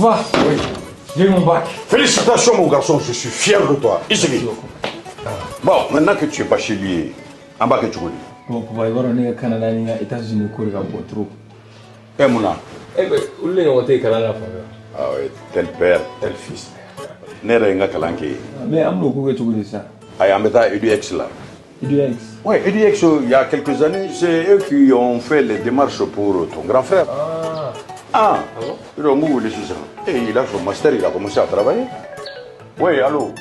Alpha, oui, j'ai eu mon bac. Félicitations mon garçon, je suis fier de toi. Ici. Bon, maintenant que tu es bachelier, en bas que tu connais. Bon, papa, il va aller au Canada, aux États-Unis, au trop. Et Mouna? Eh bien, où est-ce que tu es au Canada? Ah oui, tel père, tel fils. N'est-ce pas Kalanké? Mais Amlo, tu connais ça? Ah, il y a EduX là. EduX? Oui, EduX, il y a quelques années, c'est eux qui ont fait les démarches pour ton grand frère. Ah bon? Et il a son master, il a commencé à travailler. Oui, allô?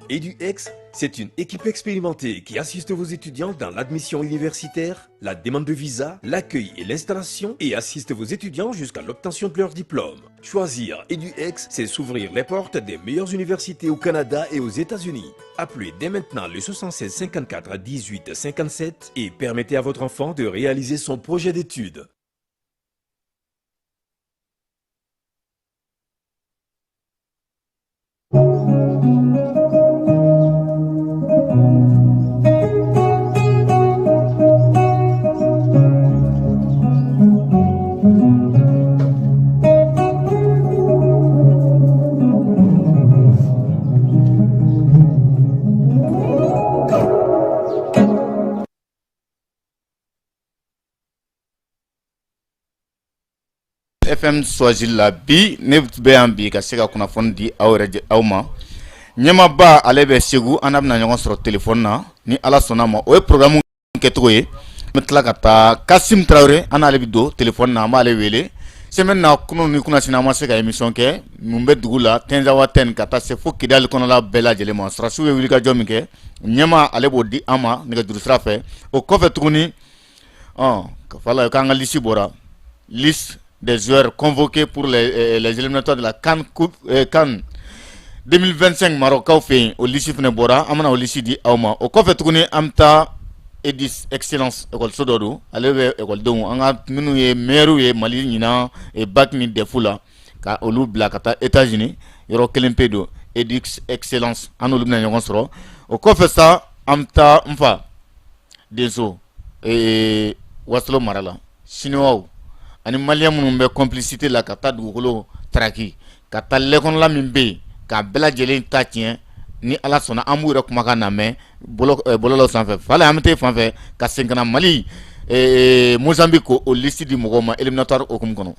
EduX, c'est une équipe expérimentée qui assiste vos étudiants dans l'admission universitaire, la demande de visa, l'accueil et l'installation et assiste vos étudiants jusqu'à l'obtention de leur diplôme. Choisir EduX, c'est s'ouvrir les portes des meilleures universités au Canada et aux États-Unis. Appelez dès maintenant le 76 54 18 57 et permettez à votre enfant de réaliser son projet d'études. FM Swahili la bi ne bɛ yan bi ka se ka kunnafoni di aw ma ɲɛmaaba ale bɛ Segu an bɛna ɲɔgɔn sɔrɔ téléphone na ni Ala sɔnna ma o ye programme kɛcogo ye n bɛ tila ka taa Kasim Traoré an n'ale bɛ don téléphone na an b'ale wele semaine na kunun ni kunnasini an ma se ka émission kɛ mun bɛ dugu la Tenzawa Ten ka taa se fo Kidali kɔnɔla bɛɛ lajɛlen ma Sɔrɔsiw bɛ wulikajɔ min kɛ ɲɛmaa ale b'o di an ma nɛgɛjuru sira fɛ o kɔfɛ tuguni voilà k'an ka liste bɔra liste des joueurs convoqués pour les éliminatoires de la CAN 2025 Marocains fait au lycée Fnebora, amana au lycée di Auma. Au koffe tuguni amta Edis Excellence école Sododo, ale école don anga minu ye meru ye Mali nyina e bac ni defula ka olu bla kata États-Unis yoro kelempedo Edis Excellence anolu bna nyon soro. Au koffe sa amta mfa denso e waslo marala Chinois ani malien minnu bɛ complicité la ka taa dugukolo traki ka taa lɛkɔnɔ la min bɛ yen ka bɛɛ lajɛlen ta tiɲɛ ni Ala sɔnna an b'u yɛrɛ kumakan lamɛn bɔlɔlɔ sanfɛ fale an bɛ taa fan fɛ ka segin ka na Mali Mozambique o liste di mɔgɔw ma éliminatoire hokumu kɔnɔ.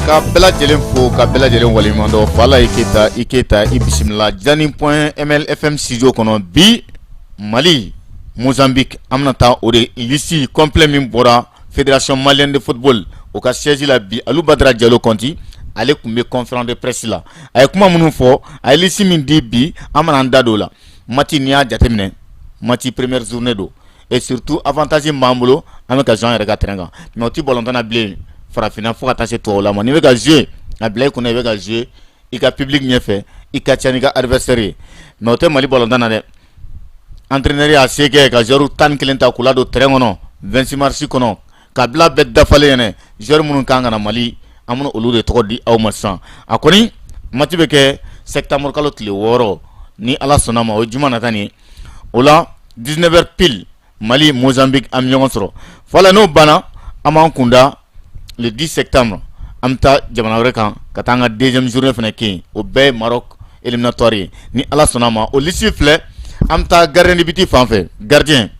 Ka bela jelen fo ka bela jelen walimando fala iketa ibisimila jani.mlfm studio kono bi Mali Mozambique amnata o de liste complet min bora Fédération Malienne de Football o ka siège la bi Alou Badara Diallo Konti ale kun be conférence de presse la ay kuma munun fo ay liste min di bi amana ndado la mati niya jatemine mati première journée do et surtout avantage mambulo ameka Jean Rega Trenga mais oti bolontana blé farafina fo ka taa se tubabu la ma ni bɛ ka jouer a bila i kunna i bɛ ka jouer i ka public ɲɛfɛ i ka ca n'i ka adversaire ye mais o tɛ Mali balontan na dɛ entraîneur y'a se kɛ ka joueur 11 ta k'u ladon terrain kɔnɔ 26 mars kɔnɔ ka bila bɛɛ dafalen ɲɛnɛ joueur minnu kan ka na Mali an bɛna olu de tɔgɔ di aw ma sisan a kɔni match bɛ kɛ septembre kalo tile 6 ni Ala sɔnna ma o ye juma nata nin ye o la 19h pile Mali Mozambique an bɛ ɲɔgɔn sɔrɔ fɔlɔ n'o banna an b'an kunda le 10 septembre amta jamana wɛrɛ kan ka taa an ka deuxième journée fana kɛ o bɛɛ Maroc éliminatoire ye ni Ala sɔnna ma o liste filɛ an bɛ taa gardien de but fan fɛ gardien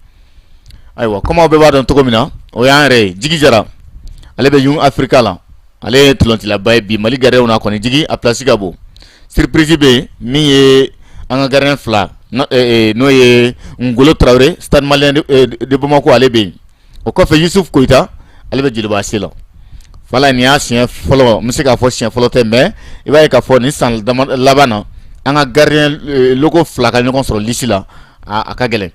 ayiwa comme aw bɛɛ b'a dɔn cogo min na o y'an yɛrɛ ye Jigi Jara ale bɛ Young Africa la ale ye tolontilaba ye bi Mali gardien na kɔni Jigi a place ka bon surprise bɛ yen min ye an ka gardien fila n'o ye Ngolo Traoré Stade Malien de Bamako ale bɛ yen o kɔfɛ Youssouf Koita ale bɛ Jeliba AS la fala ni y'a siɲɛ fɔlɔ n bɛ se k'a fɔ siɲɛ fɔlɔ tɛ mais i b'a ye k'a fɔ nin san laban na an ka gardien logo fila ka ɲɔgɔn sɔrɔ liste la a ka gɛlɛn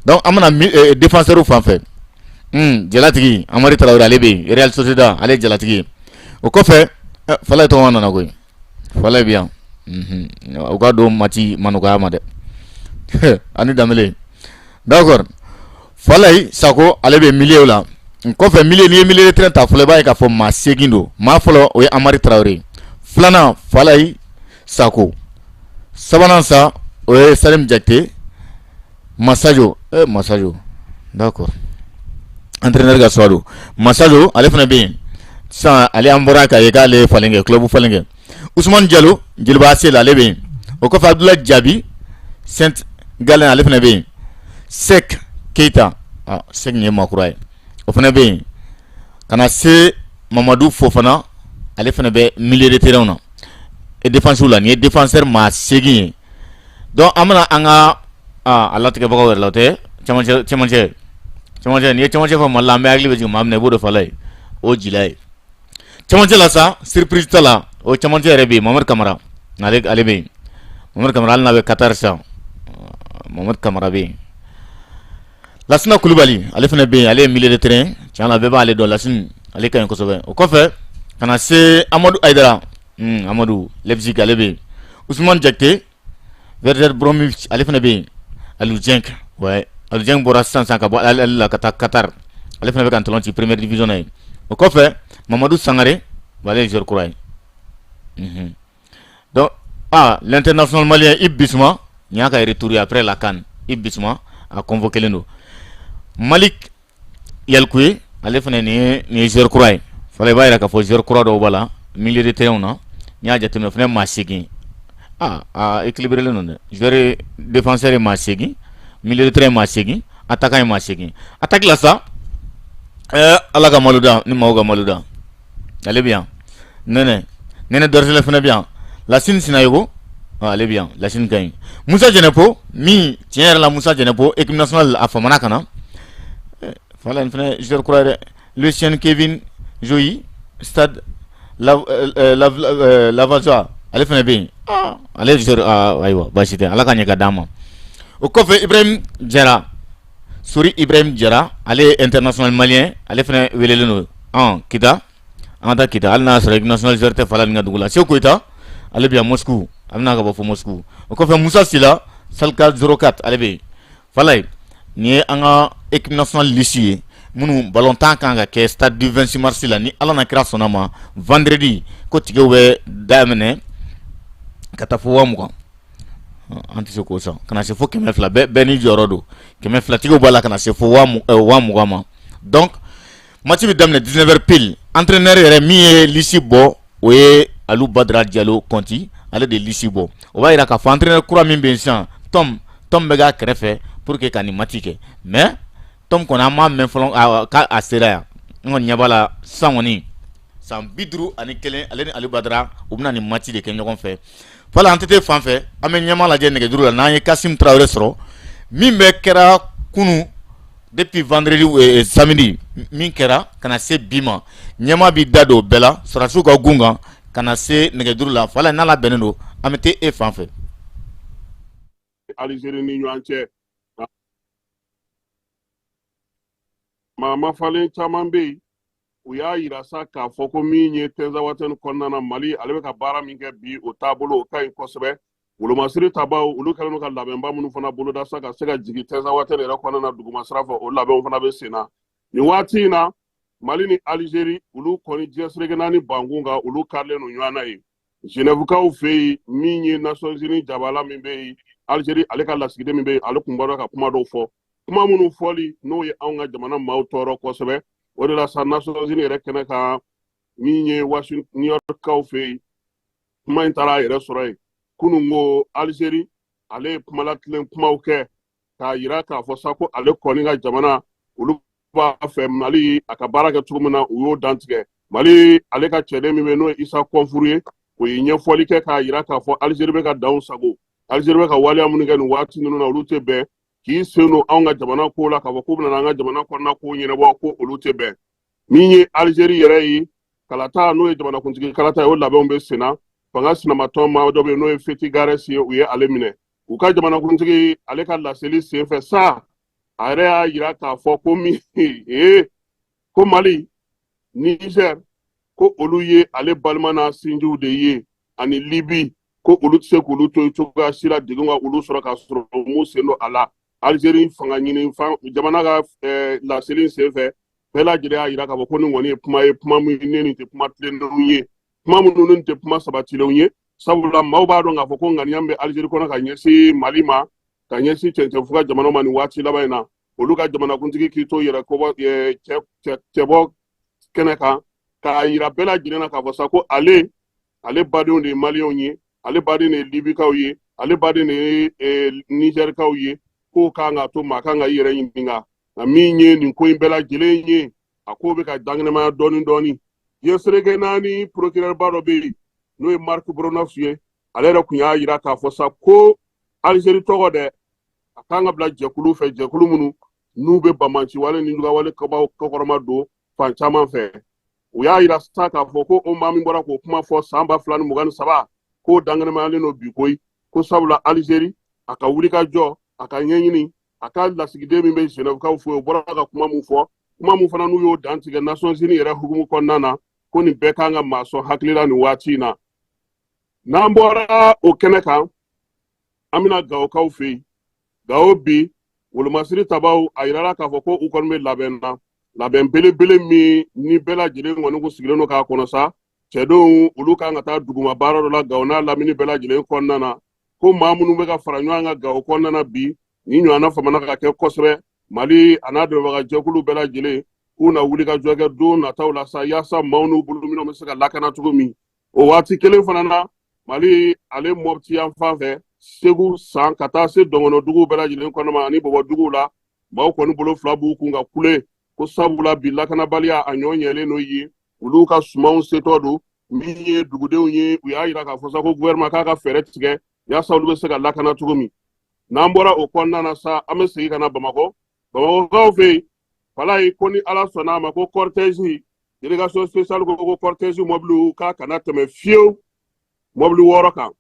donc an bɛna défenseur fan fɛ Jalatigi Amari Traoré ale bɛ yen Real Sociedad ale ye Jalatigi ye o kɔfɛ fala ye tɔgɔ nana koyi fala bɛ yan u ka don mati ma nɔgɔya ma dɛ ani Danbele d'accord fala yi Sako ale bɛ milieu la kɔfɛ milieu ni ye milieu de terrain ta fɔlɔ i b'a ye k'a fɔ maa 8 don maa fɔlɔ o ye Amari Traoré filanan fala yi Sako sabanan sa o ye Salim Diakité Massadio Massadio d'accord entraîneur ga Swado Massadio ale fana be sa ale ambora ka ye gale falenge club falenge Ousmane Diallo Djilba Sel ale be o ko fa Abdoulaye Diaby Saint Galen ale fana be Sek Keita Sek nye makuraye o fana be kana se Mamadou Fofana ale fana be milieu de terrain na et défenseur la ni défenseur ma segui donc amana anga Allah tige bago la te chamanche ni chamanche fa malla me agli be mamne bodo falay o jilay chamanche la sa surprise tala o chamanche rebi Mohamed Kamara nale ale be Mohamed Kamara na be Qatar sa Mohamed Kamara be Lassina Koulibaly ale fana be ale milieu de terrain tiana be ba ale do Lassine ale kan ko sobe o ko fe kana se Amadou Aïdara Amadou Leipzig ale be Ousmane Diakité Werder Bromwich ale fana be Aliou Dieng ouais Aliou Dieng bora 500 ka bo la Qatar ale fana be kan tolon ci première division nay o ko fe Mamadou Sangaré wala joueur Kouraye donc l'international malien Ibisma nya ka retouré après la CAN Ibisma a convoqué le Malik Yalkoué ale fana ni joueur Kouraye fallait bayra ka fo joueur Koura do bala milieu de terrain na nya jatem fana masigi équilibré le non joueur défenseur masigi milieu de terrain masigi attaquant masigi attaque là ça alaga maluda ni mawga maluda allez bien nene dorjele fana bien Lassine Sinayogo allez bien Lassine gagne Moussa Djenepo mi tiens la Moussa Djenepo équipe nationale a famana kana fallait fana joueur Koura Lucien Kevin Joyi Stade Lavazoa ale fana be ale joueur aywa bashite ala ka nyaka dama o kofe Ibrahim Diarra Souri Ibrahim Diarra ale international malien ale fana weleleno kita anda kita al nasr national joueur te fala nga dugula Seko Koita ale bien Moscou amna ka bo Moscou o kofe Moussa Sila Salka 04 ale be falay ni anga équipe nationale lycée munu ballon tan kanga ke stade du 26 mars la ni ala na kira sonama vendredi ko tige we damene kata fo wamugo anti se ko sa kana se fo keme fla be ni jorodo keme fla tige bala kana se fo wamugo ma donc match bi damene 19h pile entraîneur Rémi Lisibo oye Alou Badra Diallo Conti ale de Lisibo o va ira ka fa entraîneur kura min ben san Tom bega krefe pour que kani matike mais Tom kona ma men folon ka asera ngon nyabala sangoni sam bidru ani kelen ale ni Alou Badra ubna ni mati de kenyon fe fala antete fan fe amen nyamala je nege duru na ye Kassim Traoré soro min be kera kunu depuis vendredi et samedi min kera kana se bima nyama bi dado bela sarasu ka gunga kana se nege duru la fala na la benendo amete e fan fe Algérie ni ñuance ma falen caman be u y'a yira sa k'a fɔ ko min ye tɛnza watɛni kɔnɔna na Mali ale bɛ ka baara min kɛ bi o taabolo o ka ɲi kosɛbɛ wolomasiri tabaw olu kɛlen don ka labɛnba minnu fana boloda sa ka se ka jigin tɛnza watɛni yɛrɛ kɔnɔna na duguma sira fɛ o labɛnw fana bɛ sen na nin waati in na Mali ni Algérie olu kɔni diɲɛsirige naani bankun kan olu karilen don ɲɔgɔn na yen Genèvekaw fɛ yen min ye Nations Unies jabala min bɛ yen Algérie ale ka lasigiden min bɛ yen ale tun bɔra ka kuma dɔw fɔ kuma minnu fɔli n'o ye anw ka jamana maaw tɔɔrɔ kosɛbɛ o de la sa Nations Unies yɛrɛ kɛnɛ kan min ye New Yorkkaw fɛ yen kuma in taara a yɛrɛ sɔrɔ yen kunun ko Algérie ale ye kumalakilen kumaw kɛ k'a yira k'a fɔ sa ko ale kɔni ka jamana olu b'a fɛ Mali a ka baara kɛ cogo min na u y'o dantigɛ Mali ale ka cɛden min bɛ n'o ye Isa Kɔnfuru ye o ye ɲɛfɔli kɛ k'a yira k'a fɔ Algérie bɛ ka danw sago Algérie bɛ ka waleya minnu kɛ nin waati ninnu na olu tɛ bɛn k'i sen don anw ka jamana ko la k'a fɔ k'u bɛna an ka jamana kɔnɔna ko ɲɛnabɔ ko olu tɛ bɛn min ye Algérie yɛrɛ ye kalata n'o ye jamanakuntigi kalata ye o labɛnw bɛ sen na fanga sinamatɔn maa dɔ bɛ yen n'o ye Feti Gares ye u ye ale minɛ u ka jamanakuntigi ale ka laseli senfɛ sa a yɛrɛ y'a yira k'a fɔ ko min ko Mali Niger ko olu ye ale balima n'a sinjiw de ye ani Libi ko olu tɛ se k'olu to yen cogoya si la degun ka olu sɔrɔ ka sɔrɔ mu sen don a la Algérie fanga ɲini jamana ka laseli senfɛ bɛɛ lajɛlen y'a yira k'a fɔ ko nin kɔni ye kuma min ne nin tɛ kuma tilennenw ye kuma minnu nin tɛ kuma sabatilenw ye sabula maaw b'a dɔn k'a fɔ ko ŋaniya bɛ Algérie kɔnɔ ka ɲɛsin Mali ma ka ɲɛsin cɛncɛnfuga jamana ma nin waati laban in na olu ka jamanakuntigi k'i to yɛrɛ cɛbɔ kɛnɛ kan k'a yira bɛɛ lajɛlen na k'a fɔ sa ko ale badenw de ye maliyɛnw ye ale baden de ye libikaw ye ale baden de ye nigɛrikaw ye k'o kan ka to maa kan ka i yɛrɛ ɲininka nka min ye nin ko in bɛɛ lajɛlen ye a ko bɛ ka dankɛnɛmaya dɔɔni dɔɔni yesereke naani procureur ba dɔ bɛ yen n'o ye Marc Boronoff ye ale yɛrɛ tun y'a jira k'a fɔ sa ko Algérie tɔgɔ dɛ a kan ka bila jɛkulu fɛ jɛkulu minnu n'u bɛ bamanciwale ni jugawale kɔkɔrɔma don fan caman fɛ u y'a jira sa k'a fɔ ko o maa min bɔra k'o kuma fɔ san 2023 k'o dankɛnɛmayalen don bi koyi ko sabula Algérie a ka wuli ka jɔ a ka ɲɛɲini a ka lasigiden min bɛ Genèvekaw fo o bɔra ka kuma min fɔ kuma min fana n'u y'o dan tigɛ Nations Unies yɛrɛ hukumu kɔnɔna na ko nin bɛɛ kan ka maa sɔn hakili la nin waati in na n'an bɔra o kɛnɛ kan an bɛna Gawokaw fɛ yen Gawo bi wolomasiri tabaw a yirala k'a fɔ ko u kɔni bɛ labɛn na labɛn belebele min ni bɛɛ lajɛlen kɔni kun sigilen don k'a kɔnɔ sa cɛdenw olu kan ka taa duguma baara dɔ la Gawo n'a lamini bɛɛ lajɛlen kɔnɔna na ko maa minnu bɛ ka fara ɲɔgɔn kan Gawo kɔnɔna na bi ni ɲɔgɔnna famana ka kɛ kosɛbɛ Mali a n'a dɛmɛbaga jɛkulu bɛɛ lajɛlen k'u na wuli ka jɔ kɛ don nataw la sa yaasa maaw n'u bolominɛw bɛ se ka lakana cogo min o waati kelen fana na Mali ale Mopti yan fan fɛ Segu san ka taa se dɔngɔnɔduguw bɛɛ lajɛlen kɔnɔma ani bɔbɔduguw la maaw kɔni bolo fila b'u kun ka kule ko sabula bi lakanabaliya a ɲɔ ɲɛlen n'o ye olu ka sumanw setɔ don min ye dugudenw ye u y'a jira k'a fɔ sa ko gouvernement k'a ka fɛɛrɛ tigɛ yaasa olu bɛ se ka lakana cogo min n'an bɔra o kɔnɔna na sa an bɛ segin ka na Bamakɔkaw fɛ yen wala ye ko ni Ala sɔnna a ma ko cortège délégation spéciale ko cortège mɔbiliw k'a kana tɛmɛ fiyewu mɔbili 6 kan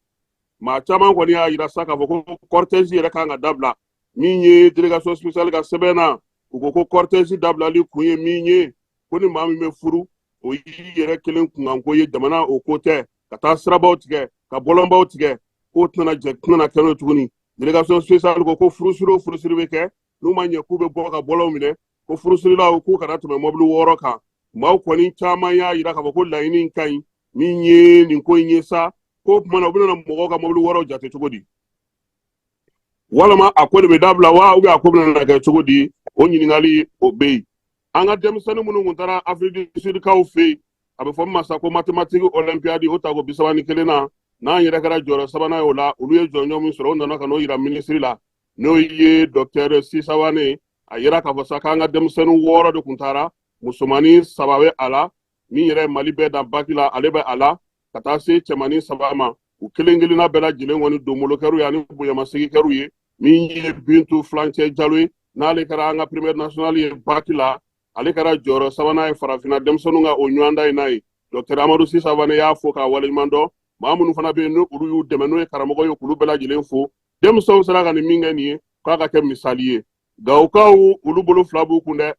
maa caman kɔni y'a jira sa k'a fɔ ko cortège yɛrɛ kan ka dabila min ye délégation spéciale ka sɛbɛn na u ko cortège dabilali kun ye min ye ko ni maa min bɛ furu o y'i yɛrɛ kelen kunkanko ye jamana o ko tɛ ka taa sirabaw tigɛ ka bɔlɔnbaw tigɛ k'o tɛna kɛ n'o tuguni délégation spéciale ko furusiri o furusiri bɛ kɛ n'u ma ɲɛ k'u bɛ bɔ ka bɔlɔnw minɛ ko furusirilaw k'u kana tɛmɛ mɔbili 6 kan maaw kɔni caman y'a jira k'a fɔ ko laɲini in ka ɲi min ye nin ko in ye sa ko tuma na u bɛna mɔgɔw ka mɔbili 6 jate cogo di walama a ko de bɛ dabila wa ou bien a ko bɛna kɛ cogo di o ɲininkali o bɛ yen an ka denmisɛnnin minnu tun taara Afrique du Sud kaw fɛ yen a bɛ fɔ min ma sa ko mathématique olympiade o ta ko 31 na n'an yɛrɛ kɛra jɔyɔrɔ sabanan ye o la olu ye jɔnjɔn min sɔrɔ u nana ka n'o jira minisiri la n'o ye docteur Sisawane a yira k'a fɔ sa k'an ka denmisɛnnin 6 de tun taara musomanin 3 bɛ a la min yɛrɛ Mali bɛɛ dan baki la ale bɛ a la ka taa se cɛmanin 3 ma u kelen kelenna bɛɛ lajɛlen kɔni donbolokɛru ye ani bonyamasegikɛru ye min ye Bintu Fulancɛ Jalo ye n'ale kɛra an ka première nationale ye baki la ale kɛra jɔyɔrɔ sabanan ye farafinna denmisɛnninw ka o ɲɔgɔndan in n'a ye docteur Amadou Sisawane y'a fɔ k'a waleɲuman dɔn maa minnu fana bɛ yen n'olu y'u dɛmɛ n'o ye karamɔgɔ ye k'olu bɛɛ lajɛlen fo denmisɛnw sera ka nin min kɛ nin ye k'a ka kɛ misali ye Gawokaw olu bolo fila b'u kun dɛ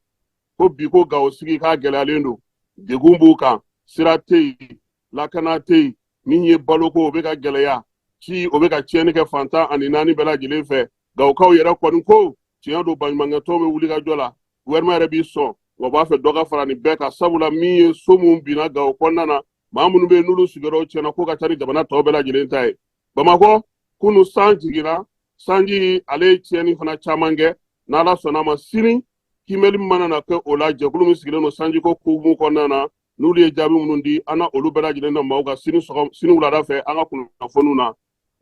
ko bi ko Gawo sigi k'a gɛlɛyalen don degun b'u kan sira tɛ yen lakana tɛ yen min ye baloko o bɛ ka gɛlɛya ci o bɛ ka tiɲɛni kɛ fantan ani naani bɛɛ lajɛlen fɛ Gawokaw yɛrɛ kɔni ko tiɲɛ don baɲumankɛtɔn bɛ wuli ka jɔ la gouvernement yɛrɛ b'i sɔn wa b'a fɛ dɔ ka fara nin bɛɛ kan sabula min ye so mun binna Gawo kɔnɔna na maa minnu bɛ yen n'olu sigiyɔrɔw tiɲɛna ko ka ca ni jamana tɔw bɛɛ lajɛlen ta ye Bamakɔ kunu san jiginna sanji ale ye tiɲɛni fana caman kɛ n'Ala sɔnna a ma sini kimɛli mana na kɛ o la jɛkulu min sigilen don sanjiko hukumu kɔnɔna na n'olu ye jaabi minnu di an na olu bɛɛ lajɛlen na maaw ka sini wulada fɛ an ka kunnafoniw na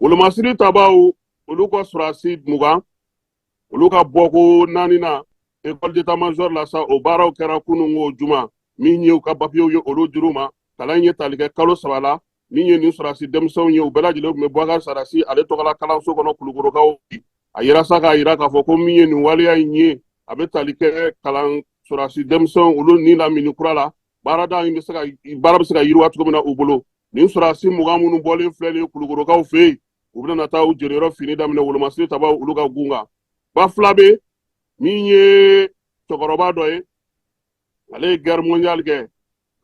wolomasiri tabaw olu ka surasi 20 olu ka bɔko 4 na école d'état-major la sa o baaraw kɛra kunun o juma min ye u ka papiyew ye olu dir'u ma kalan ye tali kɛ kalo 3 la min ye nin surasi denmisɛnw ye u bɛɛ lajɛlen tun bɛ Boubacar Sarasi ale tɔgɔla kalanso kɔnɔ Kulukorokaw a yira sa k'a yira k'a fɔ ko min ye nin waleya in ye a bɛ tali kɛ kalan surasi denmisɛnw olu ni lamini kura la baara bɛ se ka yiriwa cogo min na u bolo nin surasi 20 minnu bɔlen filɛ nin ye Kulukorokaw fɛ yen u bɛna taa u jeniyɔrɔ fini daminɛ wolomasiri tabaw olu ka gun kan ba fila bɛ min ye cɛkɔrɔba dɔ ye ale ye guerre mondiale kɛ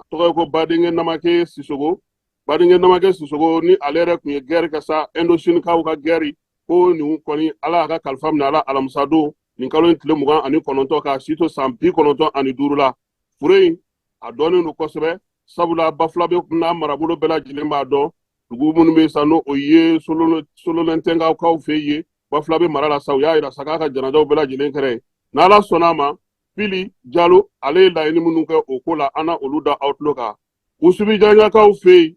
a tɔgɔ ye ko Badingɛ Namake Sisoko Badingɛ Namake Sisoko ni ale yɛrɛ tun ye guerre kɛ sa Indochine kaw ka guerre ko nin kɔni Ala y'a ka kalifa minɛ a la alamisa don nin kalo in tile 29 k'a si to san 95 la fure in a dɔnnen don kosɛbɛ sabula ba fila bɛ n'a marabolo bɛɛ lajɛlen b'a dɔn dugu minnu bɛ sa n'o o ye sololɛntɛnkaw kaw fɛ ye ba fila bɛ mara la sa u y'a yira sa k'a ka janajaw bɛɛ lajɛlen kɛrɛ n'ala sɔnna a ma Pili Jalo ale ye laɲini minnu kɛ o ko la an na olu da aw tulo kan Usubijanɲakaw fɛ yen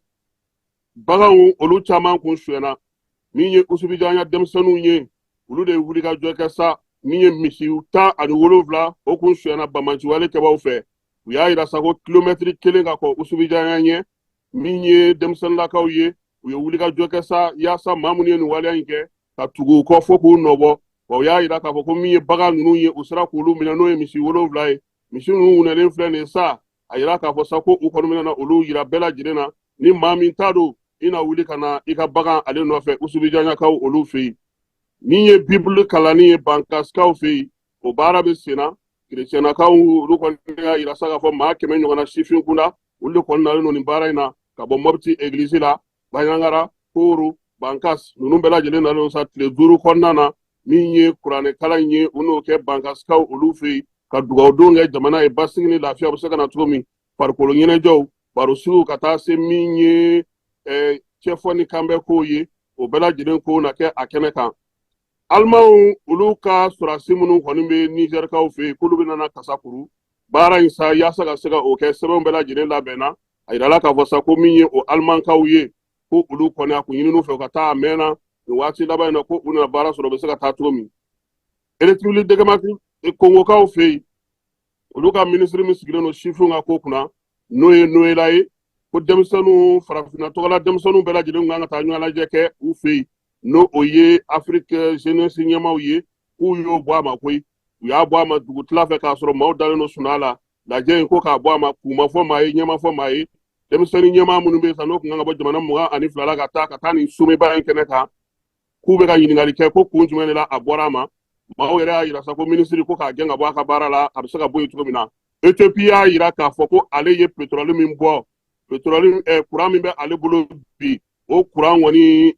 baganw olu caman kun suyana min ye Usubijanɲa denmisɛnninw ye olu de ye wuli ka jɔ kɛ sa min ye misiw 17 o kun suyana bamanciwale kɛbaw fɛ u y'a yira sa ko kilomɛtiri 1 ka kɔ Usubijanɲa ɲɛ min ye denmisɛnninlakaw ye u ye wuli ka jɔ kɛ sa yaasa maa minnu ye nin waleya in kɛ ka tugu u kɔ fo k'u nɔbɔ wa u y'a yira k'a fɔ ko min ye bagan ninnu ye u sera k'olu minɛ n'o ye misi 7 ye misi ninnu wunɛlen filɛ nin ye sa a yira k'a fɔ sa ko u kɔni bɛna olu yira bɛɛ lajɛlen na ni maa min t'a don i na wuli ka na i ka bagan ale nɔfɛ Usubijanɲakaw olu fɛ yen min ye bibulu kalanni ye bankasikaw fɛ yen o baara bɛ sen na kerecɛnnakaw olu kɔni y'a yira sa k'a fɔ maa 100 ɲɔgɔnna sifin kunda olu de kɔni nalen don nin baara in na ka bɔ Mopti église la Baɲangara Koro Bankas ninnu bɛɛ lajɛlen nalen don sa tile 5 kɔnɔna na min ye kuranɛ kalan in ye u n'o kɛ bankasikaw olu fɛ yen ka dugawudenw kɛ jamana ye basigi ni lafiya bɛ se ka na cogo min farikolo ɲɛnajɛw barosigiw ka taa se min ye cɛfɔ ni kanbɛ kow ye o bɛɛ lajɛlen kow na kɛ a kɛnɛ kan alimanw olu ka sɔrɔdasi minnu kɔni bɛ nizɛrikaw fɛ yen k'olu bɛ nana kasakuru baara in sa yaasa ka se ka o kɛ sɛbɛnw bɛɛ lajɛlen labɛnna a yirala k'a fɔ sa ko min ye o alimankaw ye ko olu kɔni a kun ɲininu fɛ u ka taa a mɛnna nin waati laban in na ko u nana baara sɔrɔ u bɛ se ka taa cogo min eretirili dɛgɛmati kongokaw fɛ yen olu ka minisiri min sigilen don sifinw ka ko kunna n'o ye Noela ye ko denmisɛnninw farafinna tɔgɔla denmisɛnninw bɛɛ lajɛlen kan ka taa ɲɔgɔn lajɛ kɛ u fɛ yen n'o o ye Afrique jeunesse ɲɛmaw ye k'u y'o bɔ a ma koyi u y'a bɔ a ma dugutila fɛ k'a sɔrɔ maaw dalen don sunɔgɔ la lajɛ in ko k'a bɔ a ma k'u ma fɔ maa ye ɲɛma fɔ maa ye denmisɛnnin ɲɛmaa minnu bɛ yen sa n'o kun kan ka bɔ jamana 22 la ka taa nin someba in kɛnɛ kan k'u bɛ ka ɲininkali kɛ ko kun jumɛn de la a bɔra a ma maaw yɛrɛ y'a yira sa ko minisiri ko k'a gɛn ka bɔ a ka baara la a bɛ se ka bɔ yen cogo min na Ethiopie y'a yira k'a fɔ ko ale ye pétrole min bɔ courant min bɛ ale bolo bi o courant kɔni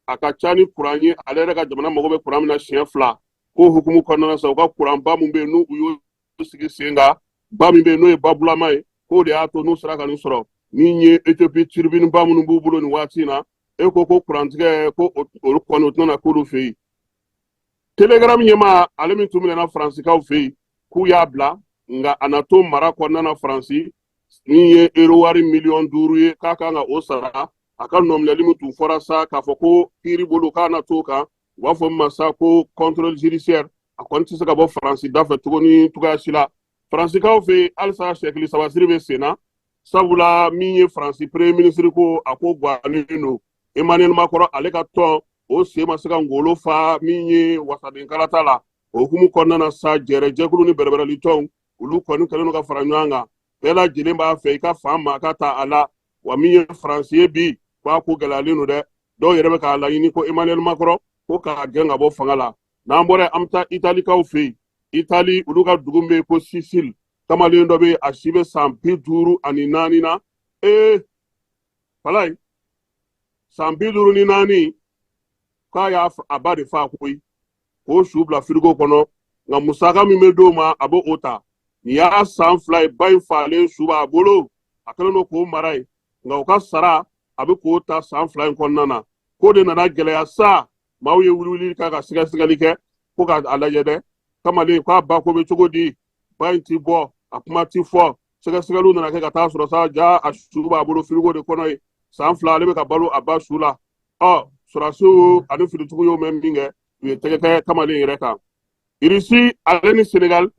a ka ca ni courant ye ale yɛrɛ ka jamana mago bɛ courant min na siɲɛ 2 ko hukumu kɔnɔna na sa u ka courant ba min bɛ yen n'u y'o sigi sen kan ba min bɛ yen n'o ye ba bulama ye k'o de y'a to n'u sera ka nin sɔrɔ min ye Ethiopie turbine ba minnu b'u bolo nin waati in na e ko courant tigɛ ko olu kɔni o tɛna k'olu fɛ yen Telegram ɲɛmaa ale min tun minɛna Faransikaw fɛ yen k'u y'a bila nka a na to mara kɔnɔna na Faransi min ye euro wari 5,000,000 ye k'a kan ka o sara a ka nɔminɛli min tun fɔra sa k'a fɔ ko kiiri bolo k'a na to kan u b'a fɔ min ma sa ko contrôle judiciaire a kɔni tɛ se ka bɔ Faransi da fɛ tuguni cogoya si la Faransikaw fɛ yen halisa sɛkili sabasiri bɛ sen na sabula min ye Faransi premier ministre ko a ko gannen don Emmanuel Macron ale ka tɔn o sen ma se ka ngolo fa min ye wasaden kalata la o hukumu kɔnɔna na sa jɛrɛjɛkulu ni bɛrɛbɛrɛli tɔnw olu kɔni kɛlen don ka fara ɲɔgɔn kan bɛɛ lajɛlen b'a fɛ i ka fan ma ka ta a la wa min ye Faransi ye bi k'a ko gɛlɛyalen don dɛ dɔw yɛrɛ bɛ k'a laɲini ko Emmanuel Macron ko k'a gɛn ka bɔ fanga la n'an bɔra an bɛ taa Italikaw fɛ yen Itali olu ka dugu min bɛ yen ko Sicile kamalen dɔ bɛ yen a si bɛ san 54 na falaye san 54 k'a y'a a ba de fa koyi k'o su bila firigo kɔnɔ nka musaka min bɛ d'o ma a b'o o ta nin y'a san 2 ye ba in falen su b'a bolo a kɛlen don k'o mara ye nka o ka sara a bɛ k'o ta san 2 in kɔnɔna na k'o de nana gɛlɛya sa maaw ye wuli k'a ka sɛgɛsɛgɛli kɛ ko k'a lajɛ dɛ kamalen k'a ba ko bɛ cogo di ba in ti bɔ a kuma ti fɔ sɛgɛsɛgɛliw nana kɛ ka taa sɔrɔ sa ja a su b'a bolo firigo de kɔnɔ ye san 2 ale bɛ ka balo a ba su la sɔrɔdasiw ani firitigiw y'o mɛn min kɛ u ye tɛgɛ kɛ kamalen yɛrɛ kan Irisi ale ni Senegal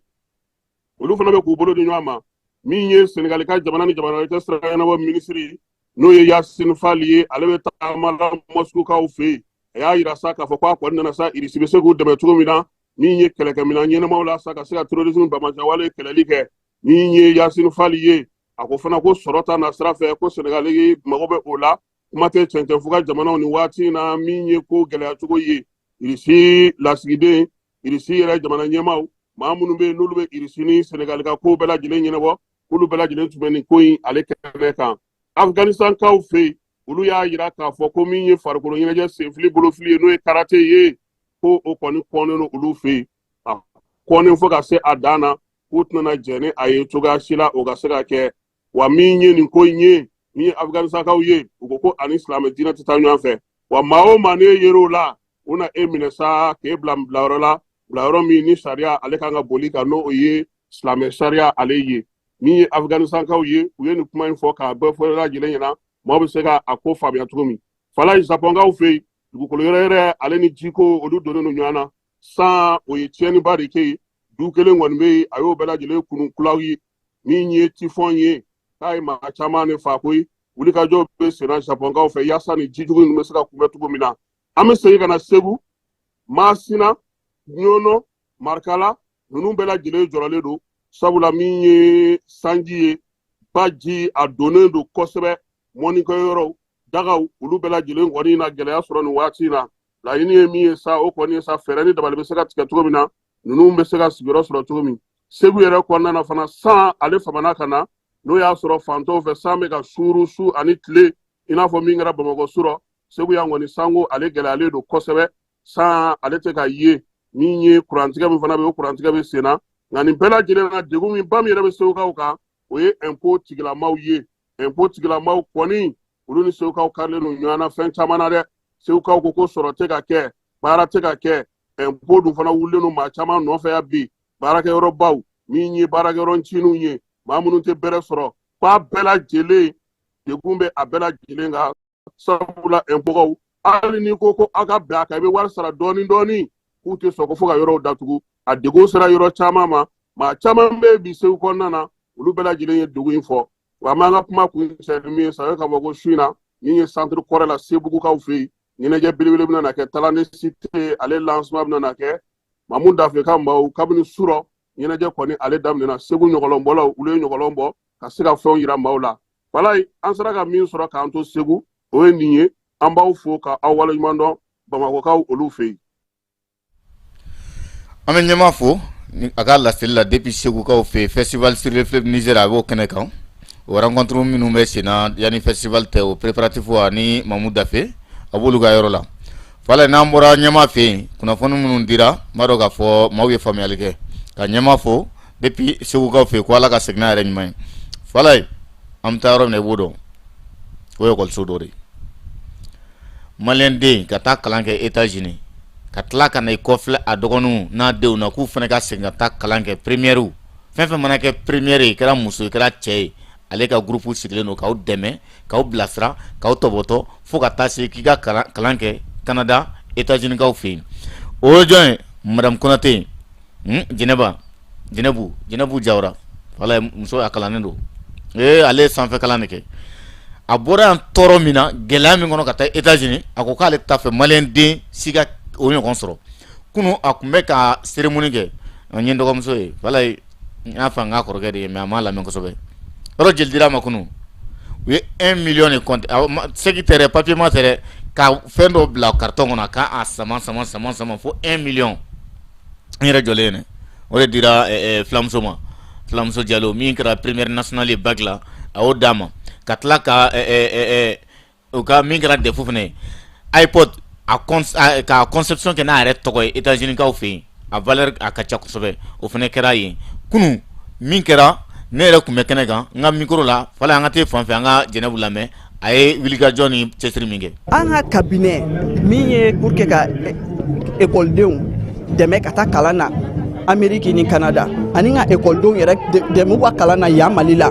olu fana bɛ k'u bolo di ɲɔgɔn ma min ye Senegal ka jamana ni jamana wɛrɛ cɛ sira ɲɛnabɔ minisiri n'o ye Yacine Fall ye ale bɛ taama la Moscoukaw fɛ yen a y'a yira sa k'a fɔ k'a kɔni nana sa Irisi bɛ se k'u dɛmɛ cogo min na min ye kɛlɛkɛminɛn ɲɛnamaw la sa ka se ka terrorisme bamajanwale kɛlɛli kɛ min ye Yacine Fall ye a ko fana ko sɔrɔ ta na sira fɛ ko Senegal mago bɛ o la kuma tɛ cɛncɛn fo ka jamanaw ni waati in na min ye ko gɛlɛya cogo ye Irisi lasigiden Irisi yɛrɛ jamana ɲɛmaw maa minnu bɛ yen n'olu bɛ Irisi ni Senegal ka ko bɛɛ lajɛlen ɲɛnabɔ k'olu bɛɛ lajɛlen tun bɛ nin ko in ale kɛnɛ kan Afganistankaw fɛ yen olu y'a yira k'a fɔ ko min ye farikolo ɲɛnajɛ senfili bolofili ye n'o ye karate ye ko o kɔni kɔnnen don olu fɛ yen a kɔnnen fo ka se a dan na k'u tɛna jɛn ni a ye cogoya si la o ka se ka kɛ wa min ye nin ko in ye min Afghanistan kaw ye u ko ani Islam diinɛ tɛ taa ɲɔgɔn fɛ wa maa o maa ne yer'o la u na e minɛ sa k'e bila bilayɔrɔ la bilayɔrɔ min ni sariya ale kan ka boli ka n'o ye silamɛ sariya ale ye min ye Afghanistan kaw ye u ye nin kuma in fɔ k'a bɛɛ fɔ lajɛlen ɲɛna maa bɛ se ka a ko faamuya cogo min fala Japon kaw fɛ yen dugukolo yɛrɛ ale ni jiko olu donnen don ɲɔgɔn na san o ye tiɲɛniba de kɛ yen du kelen kɔni bɛ yen a y'o bɛɛ lajɛlen kunun kulaw ye min ye tifɔn ye k'a ye maa caman ne fa koyi wulikajɔ bɛ senna Japon kaw fɛ yaasa ni jijugu ninnu bɛ se ka kunbɛn cogo min na an bɛ segin ka na Segu Masina Ɲɔnɔ Marikala ninnu bɛɛ lajɛlen jɔrɔlen don sabula min ye sanji ye baji a donnen don kosɛbɛ mɔnikɛyɔrɔw dagaw olu bɛɛ lajɛlen kɔni na gɛlɛya sɔrɔ nin waati in na laɲini ye min ye sa o kɔni ye sa fɛɛrɛ ni dabali bɛ se ka tigɛ cogo min na ninnu bɛ se ka sigiyɔrɔ sɔrɔ cogo min Segu yɛrɛ kɔnɔna na fana san ale famana ka na n'o y'a sɔrɔ fantɔw fɛ san bɛ ka suuru su ani tile i n'a fɔ min kɛra Bamakɔ surɔ Segu yan kɔni sanko ale gɛlɛyalen don kosɛbɛ san ale tɛ ka ye min ye kurantigɛ min fana bɛ o kurantigɛ bɛ sen na nka nin bɛɛ lajɛlen na degun min ba min yɛrɛ bɛ Segukaw kan o ye impôt tigilamaw ye impôt tigilamaw kɔni olu ni Segukaw karilen don ɲɔgɔn na fɛn caman na dɛ Segukaw ko sɔrɔ tɛ ka kɛ baara tɛ ka kɛ impôt dun fana wulilen don maa caman nɔfɛ ya bi baarakɛyɔrɔbaw min ye baarakɛyɔrɔ ncininw ye maa minnu tɛ bɛrɛ sɔrɔ k'a bɛɛ lajɛlen degun bɛ a bɛɛ lajɛlen kan sabula impôtkaw hali ni ko aw ka bɛn a kan i bɛ wari sara dɔɔni dɔɔni k'u tɛ sɔn ko fo ka yɔrɔw datugu a degun sera yɔrɔ caman ma maa caman bɛ bi Segu kɔnɔna na olu bɛɛ lajɛlen ye degun in fɔ wa an b'an ka kuma kun cɛ min ye sa ka fɔ ko su in na min ye centre kɔrɛ la Sebugukaw fɛ yen ɲɛnajɛ belebele bɛna na kɛ Talane Cité ale lancement bɛna na kɛ Mamu Dafe ka maaw kabini surɔ ɲɛnajɛ kɔni ale daminɛna Segu ɲɔgɔlɔnbɔlaw olu ye ɲɔgɔlɔn bɔ ka se ka fɛnw yira maaw la walayi an sera ka min sɔrɔ k'an to Segu o ye nin ye an b'aw fo ka aw waleɲuman dɔn Bamakɔkaw olu fɛ yen. An bɛ ɲɛmaa fo a ka laseli la depuis Segukaw fɛ yen festival sur le fleuve Niger a b'o kɛnɛ kan o rencontre minnu bɛ sen na yanni festival tɛ o préparatif ani Mamu Dafe a b'olu ka yɔrɔ la wala n'an bɔra ɲɛmaa fɛ yen kunnafoni minnu dira n b'a dɔn k'a fɔ maaw ye faamuyali kɛ ka ɲɛmaa fo depuis Segukaw fɛ yen ko Ala ka segin n'a yɛrɛ ɲuman ye wala an bɛ taa yɔrɔ min na i b'o dɔn o ye ekɔliso dɔ de ye maliyɛn den ka taa kalan kɛ États-Unis ka tila ka na i kɔfilɛ a dɔgɔninw n'a denw na k'u fana ka segin ka taa kalan kɛ première fɛn fɛn mana kɛ première ye kɛra muso ye kɛra cɛ ye ale ka groupe sigilen don k'aw dɛmɛ k'aw bilasira k'aw tɔbɔtɔ fo ka taa se k'i ka kalan kɛ Canada États-Unis kaw fɛ yen o ye jɔn ye Madame Konate Jɛnɛbu Jawara wala muso a kalannen don ale ye sanfɛ kalan de kɛ a bɔra yan tɔɔrɔ min na gɛlɛya min kɔnɔ ka taa États-Unis a ko k'ale t'a fɛ maliyɛn den si ka o ɲɔgɔn sɔrɔ kunu a tun bɛ ka cérémonie kɛ n ye dɔgɔmuso ye wala n y'a fɔ n ka kɔrɔkɛ de ye mais a m'a lamɛn kosɛbɛ yɔrɔ jeli dira ma kunu u ye 1 million de compte seki tɛ dɛ papier ma tɛ dɛ ka fɛn dɔ bila carton kɔnɔ k'a sama fo 1 million n yɛrɛ jɔlen dɛ o de dira filamuso ma filamuso Diallo min kɛra première nationale bac la a y'o d'a ma ka tila ka o ka min kɛra defu fana ye iPod ka conception kɛ n'a yɛrɛ tɔgɔ ye États-Unis kaw fɛ yen a valeur a ka ca kosɛbɛ o fana kɛra yen kunu min kɛra ne yɛrɛ tun bɛ kɛnɛ kan n ka micro la fɔlɔ an ka te fan fɛ an ka Jɛnɛbu lamɛn a ye wulikajɔ ni cɛsiri min kɛ an ka cabinet min ye pour que ka écoledenw dɛmɛ ka taa kalan na Amérique ni Canada ani ka écoledenw yɛrɛ dɛmɛ u ka kalan na yan Mali la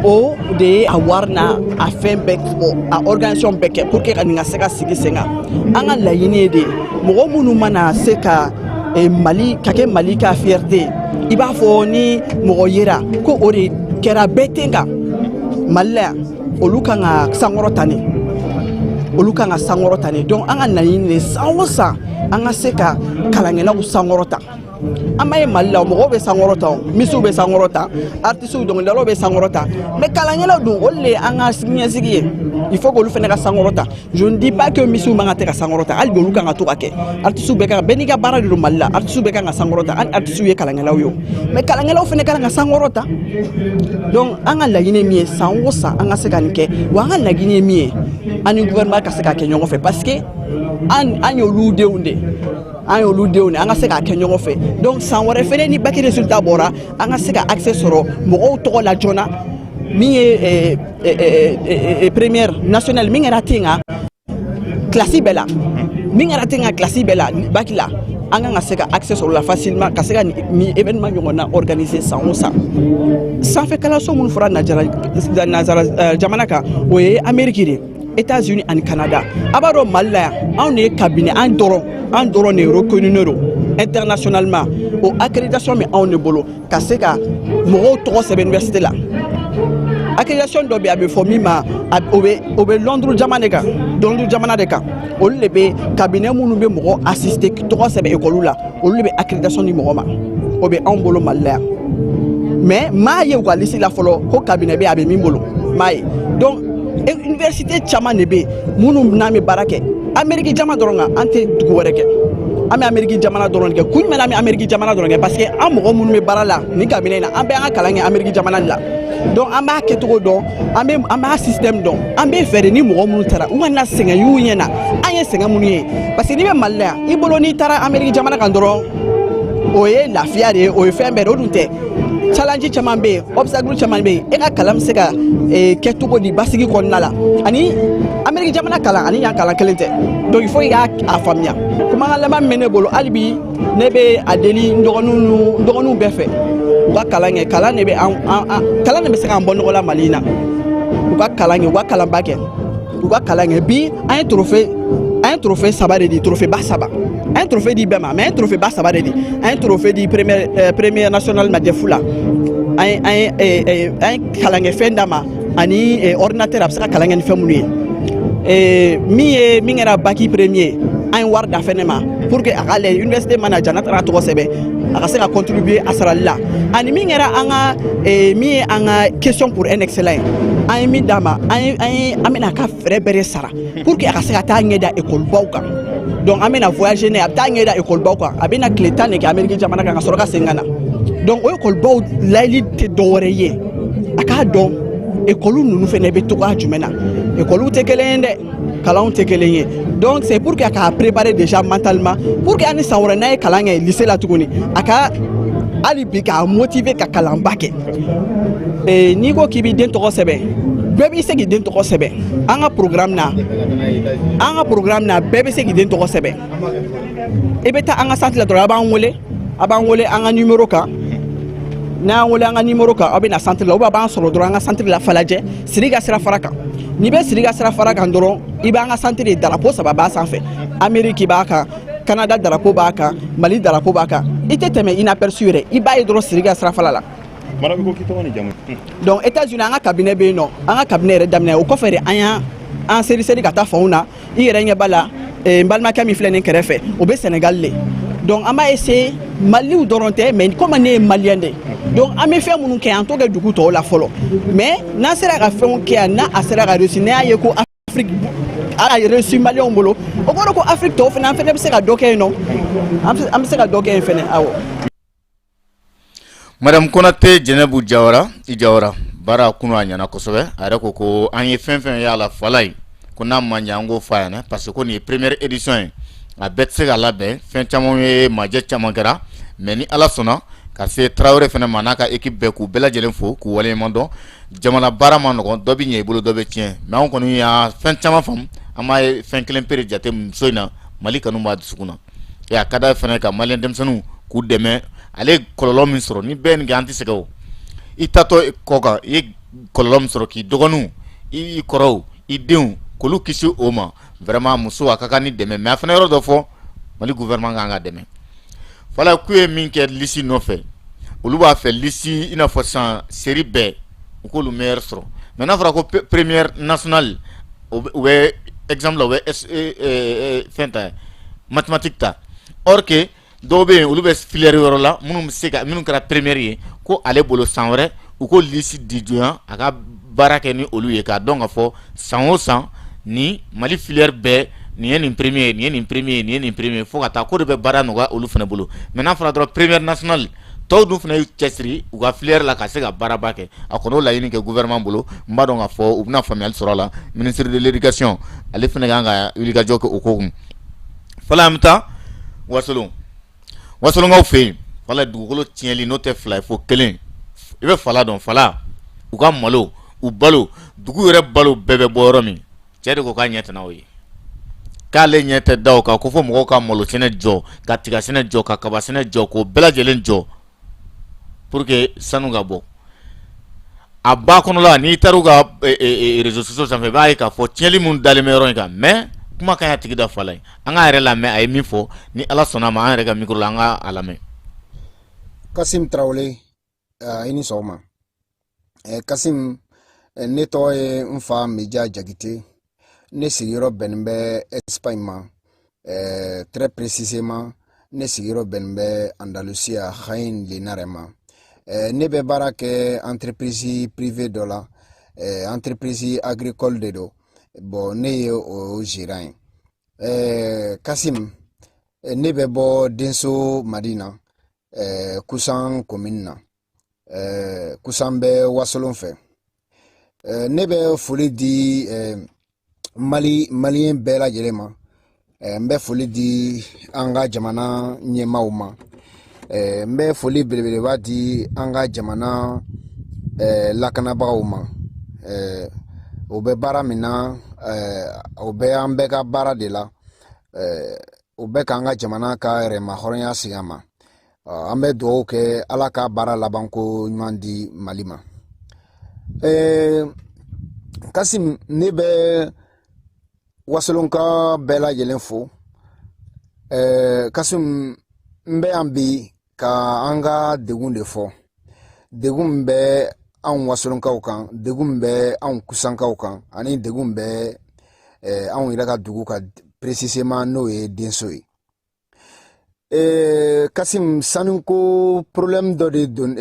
o de ye a wari n'a a fɛn bɛɛ a organisation bɛɛ kɛ pour que ka nin ka se ka sigi sen kan an ka laɲini ye de mɔgɔ minnu mana se ka Mali ka kɛ Mali ka fierté i b'a fɔ ni mɔgɔ yera ko o de kɛra bɛɛ ten kan Mali la olu kan ka sankɔrɔta ne donc an ka laɲini de san o san an ka se ka kalankɛlaw sankɔrɔta an b'a ye Mali la mɔgɔw bɛ sankɔrɔta misiw bɛ sankɔrɔta artistes dɔnkilidalaw bɛ sankɔrɔta mais kalankɛlaw dun olu de an ka ɲɛsigi ye il faut qu'olu fana ka sankɔrɔta je ne dis pas que misiw man ka tɛ ka sankɔrɔta hali bi olu kan ka to ka kɛ artistes bɛɛ kan bɛɛ n'i ka baara de don Mali la artistes bɛɛ kan ka sankɔrɔta hali artistes ye kalankɛlaw ye mais kalankɛlaw fana kan ka sankɔrɔta donc an ka laɲini ye min ye san o san an ka se ka nin kɛ wa an ka laɲini ye min ye an ni gouvernement ka se ka kɛ ɲɔgɔn fɛ parce que an y'olu denw de an ka se ka kɛ ɲɔgɔn fɛ donc san wɛrɛ fɛnɛ ni bac résultat bɔra an ka se ka accès sɔrɔ mɔgɔw tɔgɔ la joona min ye première nationale min kɛra ten ka classe bɛɛ la min kɛra ten ka classe bɛɛ la bac la an kan ka se ka accès sɔrɔ la facilement ka se ka ni événement ɲɔgɔn na organiser san o san sanfɛ kalanso minnu fɔra nanzara jamana kan o ye Amérique de États-Unis ani Canada a b'a dɔn Mali la yan anw de ye cabinet an dɔrɔn de reconnu don internationalement o accréditation bɛ anw de bolo ka se ka mɔgɔw tɔgɔ sɛbɛn université la accréditation dɔ bɛ a bɛ fɔ min ma o bɛ Londres jamana de kan olu de bɛ cabinet minnu bɛ mɔgɔ assister tɔgɔ sɛbɛn école la olu de bɛ accréditation di mɔgɔ ma o bɛ anw bolo Mali la yan mais maa ye u ka liste la fɔlɔ ko cabinet bɛ a bɛ min bolo maa ye donc université caman de bɛ minnu n'an bɛ baara kɛ Amérique jamana dɔrɔn kan an tɛ dugu wɛrɛ kɛ an bɛ Amérique jamana dɔrɔn kɛ kun jumɛn na an bɛ Amérique jamana dɔrɔn kɛ parce que an mɔgɔ minnu bɛ baara la ni cabinet in na an bɛ an ka kalan kɛ Amérique jamana de la donc an b'a kɛcogo dɔn an b'a système dɔn an bɛ fɛɛrɛ ni mɔgɔ minnu taara u kana sɛgɛn y'u ɲɛ na an ye sɛgɛn minnu ye parce que n'i bɛ Mali la yan i bolo n'i taara Amérique jamana kan dɔrɔn o ye lafiya de ye o ye fɛn bɛɛ de o dun tɛ challenge caman bɛ yen obstacle caman bɛ yen e ka kalan bɛ se ka kɛ cogo di basigi kɔnɔna la ani Amérique jamana kalan ani yan kalan kelen tɛ donc il faut i k'a faamuya kumakan laban min bɛ ne bolo hali bi ne bɛ a deli n dɔgɔninw bɛɛ fɛ u ka kalan kɛ kalan de bɛ se k'an bɔ nɔgɔ la Mali in na u ka kalan kɛ u ka kalanba kɛ u ka kalan kɛ bi an ye trophée saba de di trophée ba saba an ye trophée di bɛɛ ma mais an ye trophée ba saba de di an ye trophée di première nationale Majɛfu la an ye kalan kɛ fɛn d'a ma ani ordinateur a bɛ se ka kalan kɛ ni fɛn minnu ye min kɛra bac premier an ye wari da fɛnɛ ma pour que a ka lajɛ université mana ja n'a taara tɔgɔ sɛbɛn a ka se ka contribuer a sarali la ani min kɛra min ye an ka question pour un excellent an ye min d'a ma an bɛna a ka fɛɛrɛ bɛɛ de sara pour que a ka se ka taa ɲɛ da école baw kan donc an bɛna voyager n'a ye a bɛ taa ɲɛ da école baw kan a bɛna tile 10 de kɛ Amérique jamana kan ka sɔrɔ ka segin ka na donc o école baw layɛli tɛ dɔwɛrɛ ye a k'a dɔn école ninnu fɛnɛ bɛ togoya jumɛn na école tɛ kelen ye dɛ kalanw tɛ kelen ye donc c'est pour que a ka préparer déjà mentalement pour que ani san wɛrɛ n'a ye kalan kɛ lycée la tuguni a ka hali bi k'a motiver ka kalanba kɛ n'i ko k'i b'i den tɔgɔ sɛbɛn bɛɛ b'i se k'i den tɔgɔ sɛbɛn an ka programme na bɛɛ bɛ se k'i den tɔgɔ sɛbɛn i bɛ taa an ka centre la dɔrɔn a b'an wele an ka numéro kan n'an wele an ka numéro kan aw bɛ na centre la ou bien a b'an sɔrɔ dɔrɔn an ka centre la Falajɛ Siri ka sira fara kan n'i bɛ Siri ka sira fara kan dɔrɔn i b'an ka centre de drapeau saba b'a sanfɛ Amérique b'a kan Canada drapeau b'a kan Mali drapeau b'a kan i tɛ tɛmɛ inaperçu yɛrɛ i b'a ye dɔrɔn Siri ka sira fara la donc États-Unis an ka cabinet bɛ yen nɔ an ka cabinet yɛrɛ daminɛ o kɔfɛ de an y'an seri ka taa fanw na i yɛrɛ ɲɛ b'a la n balimakɛ min filɛ nin kɛrɛfɛ o bɛ Sénégal de donc an b'a essayer Maliw dɔrɔn tɛ mais comme ne ye malien de donc an bɛ fɛn minnu kɛ an t'o kɛ dugu tɔw la fɔlɔ mais n'an sera ka fɛnw kɛ yan n'a a sera ka réussir ne y'a ye ko Afrique a réussi maliyɛnw bolo o kɔrɔ ko Afrique tɔw fana an fana bɛ se ka dɔ kɛ yen nɔ an bɛ se ka dɔ kɛ yen fana awɔ. Madame Konate Jɛnɛbu Jawara i Jawara baara kunu a ɲɛna kosɛbɛ a yɛrɛ ko an ye fɛn fɛn y'a la fala ye ko n'a man ɲɛ an k'o f'a ɲɛna parce que ko nin ye première édition ye a bɛɛ tɛ se ka labɛn fɛn caman ye majɛ caman kɛra mais ni Ala sɔnna ka se Tarawele fɛnɛ ma n'a ka équipe bɛɛ k'u bɛɛ lajɛlen fo k'u waleɲuman dɔn jamana baara ma nɔgɔn dɔ bɛ ɲɛ i bolo dɔ bɛ tiɲɛ mais anw kɔni y'a fɛn caman faamu an m'a ye fɛn kelen pe de jate muso in na Mali kanu b'a dusukun na et a ka d'a ye fɛnɛ ka maliyɛn denmisɛnninw k'u dɛmɛ ale kɔlɔlɔ min sɔrɔ ni bɛɛ nin kɛ an tɛ sɛgɛn o i tatɔ kɔ kan i ye kɔlɔlɔ min sɔrɔ k'i dɔgɔninw i kɔrɔw i denw k'olu kisi o ma vraiment muso a ka kan ni dɛmɛ mais a fɛnɛ yɔrɔ dɔ fɔ Mali gouvernement kan ka dɛmɛ fala k'u ye min kɛ lisi nɔfɛ olu b'a fɛ lisi i n'a fɔ sisan série bɛɛ u k'olu meilleur sɔrɔ mais n'a fɔra ko première nationale u bɛ exemple la u bɛ fɛn ta mathématique ta or que dɔw bɛ yen olu bɛ filière yɔrɔ la minnu bɛ se ka minnu kɛra première ye ko ale bolo san wɛrɛ u ko lisi di jonya a ka baara kɛ ni olu ye k'a dɔn ka fɔ san o san ni Mali filière bɛɛ nin ye nin premier nin ye nin premier nin ye nin premier fo ka taa ko de bɛ baara nɔgɔya olu fana bolo mais n'a fɔra dɔrɔn première nationale tɔw dun fana y'u cɛsiri u ka filière la ka se ka baaraba kɛ a kɔni o laɲini kɛ gouvernement bolo n b'a dɔn k'a fɔ u bɛna faamuyali sɔrɔ a la ministre de l'éducation ale fana kan ka wulikajɔ kɛ o ko kun fɔlɔ an bɛ taa wasolonkaw fɛ yen fala dugukolo tiɲɛli n'o tɛ fila ye fo kelen i bɛ fala dɔn fala u ka malo u balo dugu yɛrɛ balo bɛɛ bɛ bɔ yɔrɔ min cɛ de ko k'a ɲɛ tɛ n'aw ye k'ale ɲɛ tɛ da o kan ko fɔ mɔgɔw ka malo sɛnɛ jɔ ka tiga sɛnɛ jɔ ka kaba sɛnɛ jɔ k'o bɛɛ lajɛlen jɔ pour que sanu ka bɔ a ba kɔnɔla n'i taar'u ka réseaux sociaux sanfɛ i b'a ye k'a fɔ tiɲɛli mun dalen bɛ yɔrɔ in kan mais kuma kan y'a tigi da fala ye an k'a yɛrɛ lamɛn a ye min fɔ ni ala sɔnna ma an yɛrɛ ka micro la an ka a lamɛn. Kasim Traoré i ni sɔgɔma Kasim ne tɔgɔ ye n fa Meja Jakite ne sigiyɔrɔ bɛnnen bɛ Espagne ma très précisément ne sigiyɔrɔ bɛnnen bɛ Andalusia Jaén Linares ma ne bɛ baara kɛ entreprise privée dɔ la entreprise agricole de do bon ne ye o gérant ye Kasim ne bɛ bɔ Denso Madina Kusan commune na Kusan bɛ Wasolon fɛ ne bɛ foli di malien bɛɛ lajɛlen ma n bɛ foli di an ka jamana ɲɛmaaw ma n bɛ foli belebeleba di an ka jamana lakanabagaw ma o bɛ baara min na o bɛ an bɛɛ ka baara de la o bɛ k'an ka jamana ka yɛrɛma hɔrɔnya segin a ma an bɛ dugawu kɛ ala ka baara labanko ɲuman di Mali ma Kasim ne bɛ Wasolonka bɛɛ lajɛlen fo Kasim n bɛ yan bi ka an ka degun de fɔ degun bɛ anw Wasolonkaw kan degun bɛ anw Kusankaw kan ani degun bɛ anw yɛrɛ ka dugu ka précisément n'o ye Denso ye Kasim sanuko problème dɔ de don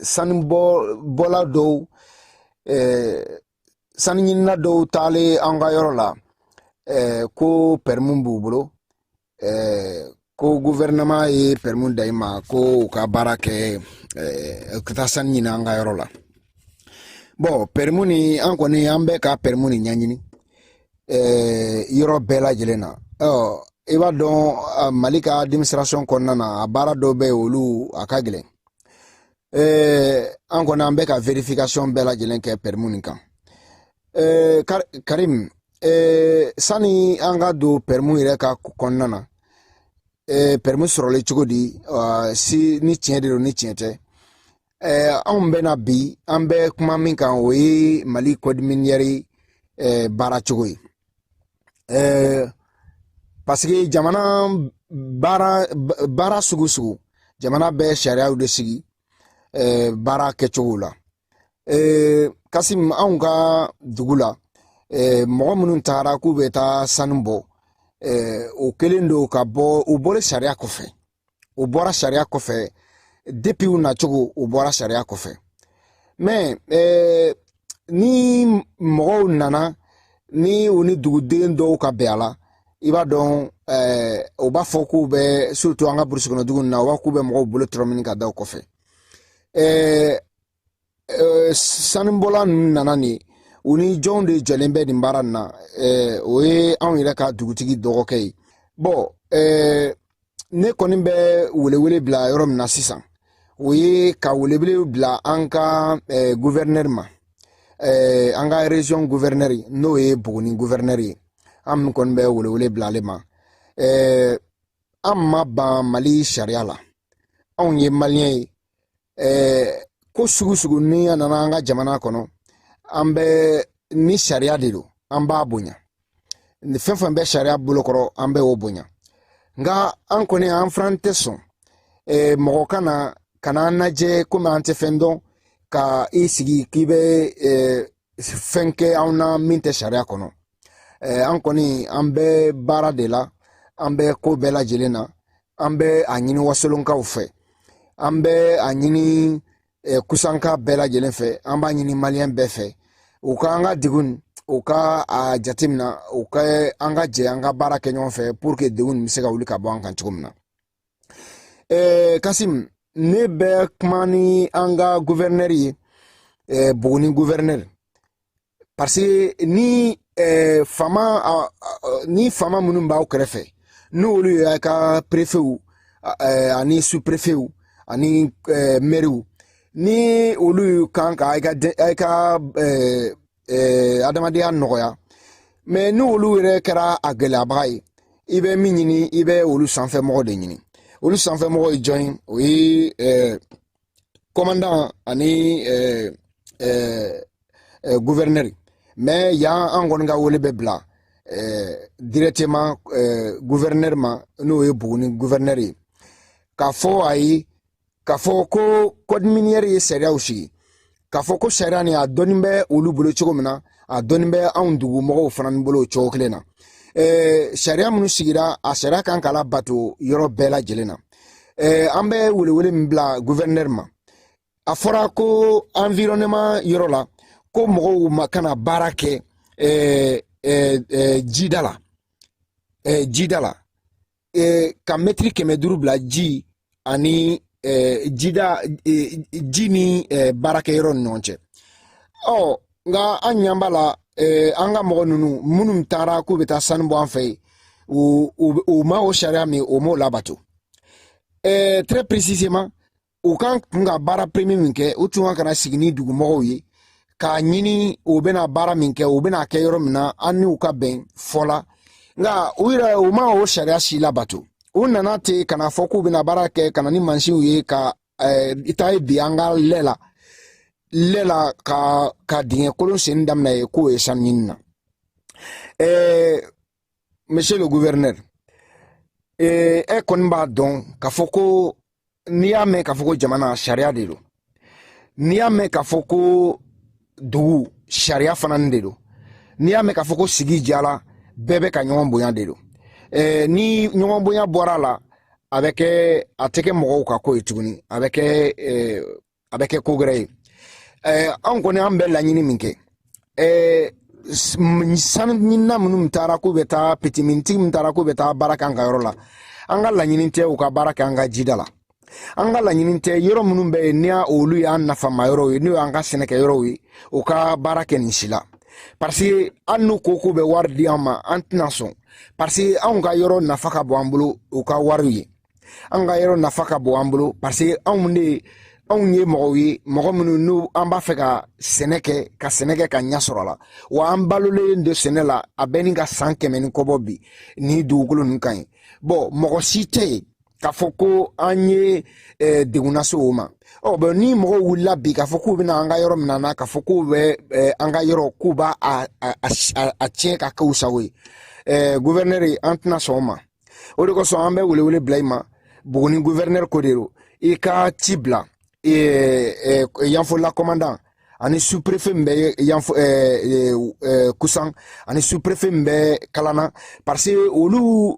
sanubɔla dɔw sanu ɲinina dɔw taale an ka yɔrɔ la ko permis b'u bolo ko gouvernement ye permis da i ma ko u ka baara kɛ ka taa sanu ɲini an ka yɔrɔ la bon permis ni an kɔni an bɛ ka permis ni ɲɛɲini yɔrɔ bɛɛ lajɛlen na i b'a dɔn Mali ka administration kɔnɔna na a baara dɔw bɛ olu a ka gɛlɛn an kɔni an bɛ ka vérification bɛɛ lajɛlen kɛ permis nin kan Karim sani an ka don permis yɛrɛ ka kɔnɔna na permis sɔrɔli cogo di si ni tiɲɛ de don ni tiɲɛ tɛ anw bɛna bi an bɛ kuma min kan o ye Mali code minière baara cogo ye parce que jamana baara sugu sugu jamana bɛ sariyaw de sigi baara kɛcogo la Kasim anw ka dugu la mɔgɔ minnu taara k'u bɛ taa sanu bɔ o kelen don ka bɔ u bɔra sariya kɔfɛ depuis u nacogo u bɔra sariya kɔfɛ mais ni mɔgɔw nana ni u ni duguden dɔw ka bɛn a la i b'a dɔn u b'a fɔ k'u bɛ surtout an ka burusi kɔnɔ dugu na u b'a k'u bɛ mɔgɔw bolo tɔrɔmini ka da o kɔfɛ sanubɔla ninnu nana nin u ni jɔnw de jɔlen bɛ nin baara nin na o ye anw yɛrɛ ka dugutigi dɔgɔkɛ ye bon ne kɔni bɛ welewele bila yɔrɔ min na sisan o ye ka welewele bila an ka gouverneur ma an ka région gouverneur n'o ye Buguni gouverneur ye an min kɔni bɛ welewele bila ale ma an ma ban Mali sariya la anw ye malien ye ko sugu sugu ni an nana an ka jamana kɔnɔ an bɛ ni sariya de don an b'a bonya ni fɛn fɛn bɛ sariya bolokɔrɔ an bɛ o bonya nka an kɔni an fana tɛ sɔn mɔgɔ kana an lajɛ komi an tɛ fɛn dɔn ka i sigi k'i bɛ fɛn kɛ anw na min tɛ sariya kɔnɔ an kɔni an bɛ baara de la an bɛ ko bɛɛ lajɛlen na an bɛ a ɲini Wasolonkaw fɛ an bɛ a ɲini Kusanka bɛɛ lajɛlen fɛ an b'a ɲini malien bɛɛ fɛ u ka an ka degun u ka a jateminɛ u ka an ka jɛ an ka baara kɛ ɲɔgɔn fɛ pour que degun bɛ se ka wuli ka bɔ an kan cogo min na Kasim ne bɛ kuma ni an ka gouverneur ye Buguni gouverneur parce que ni fama minnu b'aw kɛrɛfɛ n'olu y'a ka préfet ani sous-préfet ani maire ni olu kan ka ay ka adamadenya nɔgɔya mais ni olu yɛrɛ kɛra a gɛlɛyabaga ye i bɛ min ɲini i bɛ olu sanfɛmɔgɔ de ɲini olu sanfɛmɔgɔ ye jɔn ye o ye commandant ani gouverneur mais yan an kɔni ka wele bɛ bila directement gouverneur ma n'o ye Buguni gouverneur ye k'a fɔ ayi k'a fɔ ko code minière ye sariyaw sigi k'a fɔ ko sariya ni a dɔnni bɛ olu bolo cogo min na a dɔnni bɛ anw dugumɔgɔw fana bolo o cogo kelen na sariya minnu sigira a sariya kan ka labato yɔrɔ bɛɛ lajɛlen na an bɛ welewele min bila gouverneur ma a fɔra ko environnement yɔrɔ la ko mɔgɔw ma kana baara kɛ jida la ka mètre 500 bila ji ani ji ni baarakɛyɔrɔ ni ɲɔgɔn cɛ nka an ɲan b'a la an ka mɔgɔ ninnu minnu taara k'u bɛ taa sanu bɔ an fɛ yen u ma o sariya min o m'o labato très précisément u kan kun ka baara premier min kɛ u tun ka na sigi ni dugumɔgɔw ye k'a ɲini u bɛna baara min kɛ u bɛna kɛ yɔrɔ min na an n'u ka bɛn fɔla nka u yɛrɛ u ma o sariya si labato u nana ten kana fɔ k'u bɛna baara kɛ kana ni mansinw ye ka ita ye bi an ka lɛ la ka dingɛ kolon sen daminɛ ye k'o ye sanu ɲini na monsieur le gouverneur e kɔni b'a dɔn k'a fɔ ko n'i y'a mɛn k'a fɔ ko jamana sariya de don n'i y'a mɛn k'a fɔ ko dugu sariya fana de don n'i y'a mɛn k'a fɔ ko sigi jala bɛɛ bɛ ka ɲɔgɔn bonya de don ni ɲɔgɔn bonya bɔra la a tɛ kɛ mɔgɔw ka ko ye tuguni a bɛ kɛ ko gɛrɛ ye anw kɔni an bɛ laɲini min kɛ sanu ɲinina minnu taara k'u bɛ taa petiminitigi min taara k'u bɛ taa baara kɛ an ka yɔrɔ la an ka laɲini tɛ u ka baara kɛ an ka jida la an ka laɲini tɛ yɔrɔ minnu bɛ yen ni olu y'an nafama yɔrɔw ye n'o y'an ka sɛnɛkɛ yɔrɔw ye u ka baara kɛ nin si la parce que an n'u ko k'u bɛ wari di an ma an tɛna sɔn parce que anw ka yɔrɔ nafa ka bon an bolo u ka wariw ye an ka yɔrɔ nafa ka bon an bolo parce que anw ye mɔgɔw ye mɔgɔ minnu n'u an b'a fɛ ka sɛnɛ kɛ ka ɲɛ sɔrɔ a la wa an balolen de sɛnɛ la a bɛ ni ka san 100 ni kɔbɔ bi ni dugukolo ninnu ka ɲi bon mɔgɔ si tɛ yen k'a fɔ ko an ye degun lase o ma bɔn ni mɔgɔw wulila bi k'a fɔ k'u bɛna an ka yɔrɔ minɛ na k'a fɔ k'u bɛ an ka yɔrɔ k'u b'a tiɲɛ ka kɛ u sago ye gouverneur an tɛna sɔn o ma o de kosɔn an bɛ welewele bila i ma Buguni gouverneur ko de don i ka ci bila yanfola commandant ani sous-préfet min bɛ Kusan ani sous-préfet min bɛ Kalana parce que olu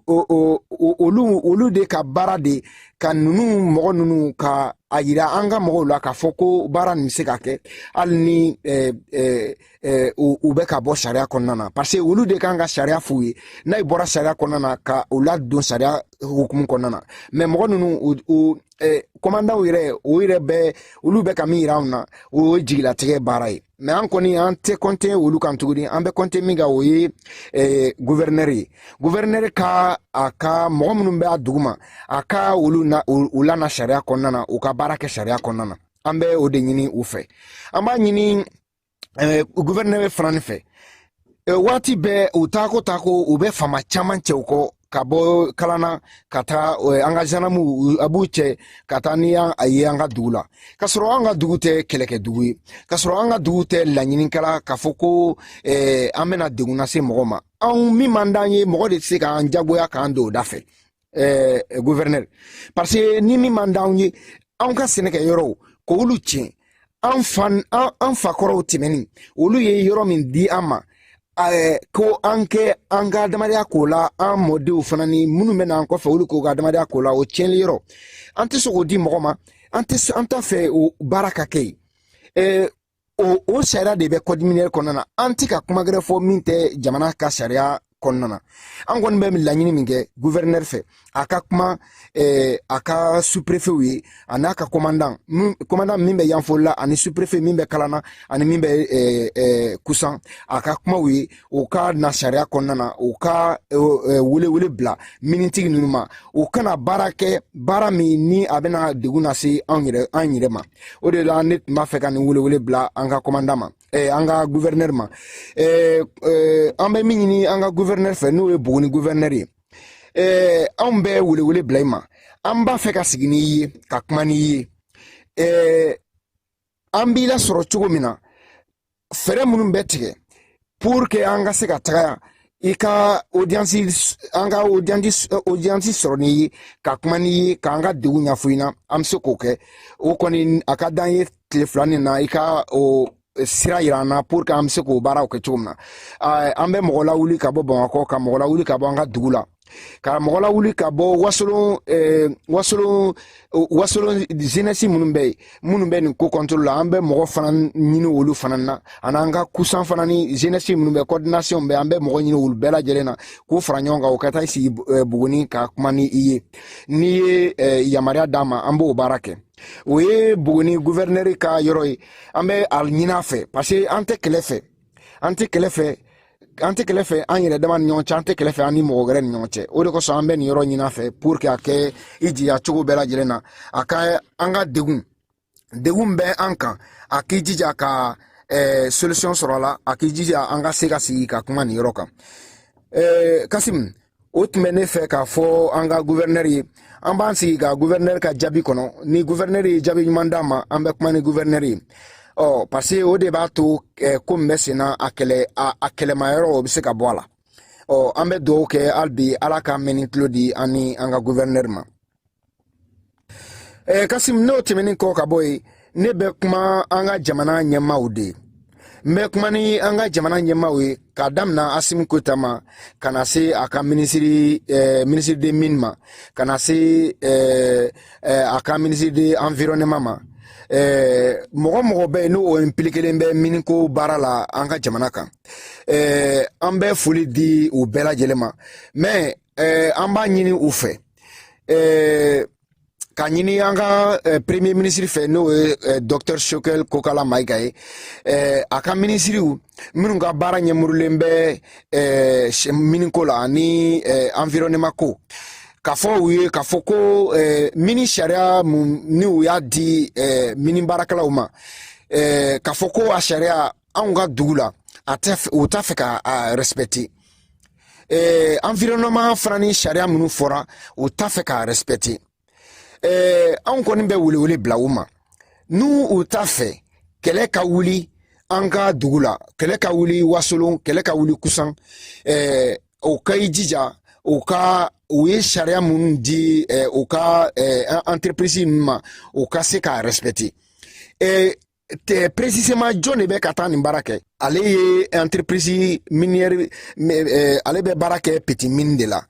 de ka baara de ka mɔgɔ ninnu ka a yira an ka mɔgɔw la k'a fɔ ko baara nin bɛ se ka kɛ hali ni u bɛ ka bɔ sariya kɔnɔna na parce que olu de kan ka sariya f'u ye n'a ye bɔra sariya kɔnɔna na ka u ladon sariya hukumu kɔnɔna na mais mɔgɔ ninnu commandant yɛrɛ olu bɛ ka min yira anw na o ye jigilatigɛ baara ye mais an kɔni an tɛ compter olu kan tuguni an bɛ compter min kan o ye gouverneur ye gouverneur ka a ka mɔgɔ minnu bɛ a dugu ma a ka olu lana sariya kɔnɔna na u ka baara kɛ sariya kɔnɔna na an bɛ o de ɲini u fɛ an b'a ɲini gouverneur fana fɛ waati bɛɛ u taako u bɛ fama caman cɛ u kɔ ka bɔ Kalana ka taa an ka gendarmew a b'u cɛ ka taa ni a ye an ka dugu la ka sɔrɔ an ka dugu tɛ kɛlɛkɛ dugu ye ka sɔrɔ an ka dugu tɛ laɲinikɛla k'a fɔ ko an bɛna degun lase mɔgɔ ma anw min man d'an ye mɔgɔ de tɛ se k'an jagoya k'an don o da fɛ gouverneur parce que ni min man d'anw ye anw ka sɛnɛkɛ yɔrɔw k'olu tiɲɛ an fa kɔrɔw tɛmɛni olu ye yɔrɔ min di an ma ko an ka adamadenya k'o la an mɔdenw fana ni minnu bɛ n'an kɔfɛ olu k'o ka adamadenya k'o la o tiɲɛli yɔrɔ an tɛ se k'o di mɔgɔ ma an t'a fɛ o baara ka kɛ yen o sariya de bɛ code minière kɔnɔna na an tɛ ka kuma gɛrɛ fɔ min tɛ jamana ka sariya kɔnɔna an kɔni bɛ laɲini min kɛ gouverneur fɛ a ka kuma a ka sous-préfet ye ani ka commandant min bɛ yanfolila ani sous-préfet min bɛ kalana ani min bɛ kusan a ka kumaw ye o ka na sariya kɔnɔna na o ka wele bila minitigi ninnu ma o kana baara kɛ baara min ni a bɛna degun lase an yɛrɛ ma o de la ne tun b'a fɛ ka nin wele bila an ka commandant ma an ka gouverneur ma an bɛ min ɲini an ka gouverneur fɛ n'o ye Buguni gouverneur ye anw bɛ wele bila i ma an b'a fɛ ka sigi n'i ye ka kuma n'i ye an b'i lasɔrɔ cogo min na fɛɛrɛ minnu bɛ tigɛ pour que an ka se ka taga i ka audience an ka audience sɔrɔ n'i ye ka kuma n'i ye k'an ka degun ɲɛfɔ i na an bɛ se k'o kɛ o kɔni a ka d'an ye tile fila nin na i ka o sira yira an na pour que an bɛ se k'o baaraw kɛ cogo min na an bɛ mɔgɔ lawuli ka bɔ Bamakɔ ka mɔgɔ lawuli ka bɔ an ka dugu la ka mɔgɔ lawuli ka bɔ wasolon jeunesse minnu bɛ nin ko contrôle la an bɛ mɔgɔ fana ɲini olu fana na ani an ka kusan fana ni jeunesse minnu bɛ coordination bɛ an bɛ mɔgɔ ɲini olu bɛɛ lajɛlen na k'u fara ɲɔgɔn kan o ka taa sigi Buguni ka kuma ni i ye n'i ye yamaruya d'a ma an b'o baara kɛ o ye Buguni gouverneur ka yɔrɔ ye an bɛ a ɲini a fɛ parce que an tɛ kɛlɛ fɛ an yɛrɛ dama ni ɲɔgɔn cɛ an tɛ kɛlɛ fɛ an ni mɔgɔ wɛrɛ ni ɲɔgɔn cɛ o de kosɔn an bɛ nin yɔrɔ ɲini a fɛ pour que a kɛ i jiya cogo bɛɛ lajɛlen na a ka an ka degun bɛ an kan a k'i jija ka solution sɔrɔ a la a k'i jija an ka se ka sigi ka kuma nin yɔrɔ kan Kasim o tun bɛ ne fɛ k'a fɔ an ka gouverneur ye an b'an sigi ka gouverneur ka jaabi kɔnɔ ni gouverneur ye jaabi ɲuman d'an ma an bɛ kuma ni gouverneur ye parce que o de b'a to ko min bɛ sen na a kɛlɛmayɔrɔ o bɛ se ka bɔ a la an bɛ dugawu kɛ hali bi ala ka mɛn ni tulo di an ni an ka gouverneur ma Kasim n'o tɛmɛnen kɔ ka bɔ yen ne bɛ kuma an ka jamana ɲɛmaaw de ye n bɛ kuma ni an ka jamana ɲɛmaaw ye k'a daminɛ Asimi Goyita ma ka na se a ka ministre des mines ma ka na se a ka ministre de environnement ma mɔgɔ bɛ yen n'o impliquelen bɛ miniko baara la an ka jamana kan an bɛ foli di u bɛɛ lajɛlen ma mais an b'a ɲini u fɛ ka ɲini an ka premier ministre fɛ n'o ye Dr Choguel Kokala Mayiga ye a ka ministriw minnu ka baara ɲɛmurulen bɛ miniko la ani environnement ko k'a fɔ u ye k'a fɔ ko mini sariya ni u y'a di mini baarakɛlaw ma k'a fɔ ko a sariya anw ka dugu la u t'a fɛ ka respecter environnement fana ni sariya minnu fɔra u t'a fɛ ka respecter anw kɔni bɛ wele bila u ma n'u u t'a fɛ kɛlɛ ka wuli an ka dugu la kɛlɛ ka wuli Wasolon kɛlɛ ka wuli Kusan o ka i jija u ye sariya minnu di u ka entreprise ninnu ma u ka se k'a respecter précisément jɔn de bɛ ka taa nin baara kɛ ale ye entreprise minière ale bɛ baara kɛ petit mine de la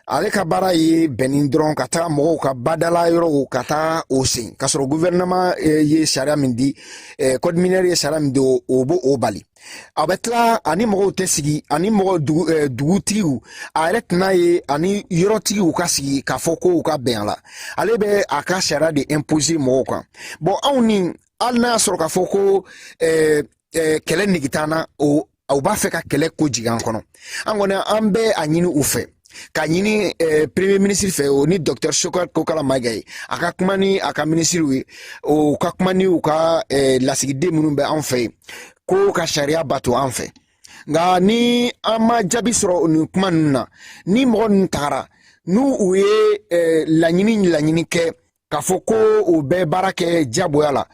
ale ka baara ye bɛnni dɔrɔn ka taa mɔgɔw ka badala yɔrɔw ka taa o sen k'a sɔrɔ gouvernement ye sariya min di code minière ye sariya min di o b'o o bali a bɛ tila ani mɔgɔw tɛ sigi ani dugutigiw a yɛrɛ tɛna ye ani yɔrɔtigiw ka sigi k'a fɔ ko u ka bɛn a la ale bɛ a ka sariya de imposer mɔgɔw kan bon anw ni hali n'a y'a sɔrɔ k'a fɔ ko kɛlɛ nege t'an na u b'a fɛ ka kɛlɛ ko jigin an kɔnɔ an kɔni an bɛ a ɲini u fɛ ka ɲini premier ministre fɛ o ni Dr Choguel Kokala Mayiga ye a ka kuma ni a ka ministriw ye o ka kuma ni u ka lasigiden minnu bɛ anw fɛ yen ko ka sariya bato an fɛ nka ni an ma jaabi sɔrɔ nin kuma ninnu na ni mɔgɔ ninnu tagara n'u u ye laɲini kɛ k'a fɔ ko u bɛ baara kɛ diyagoya la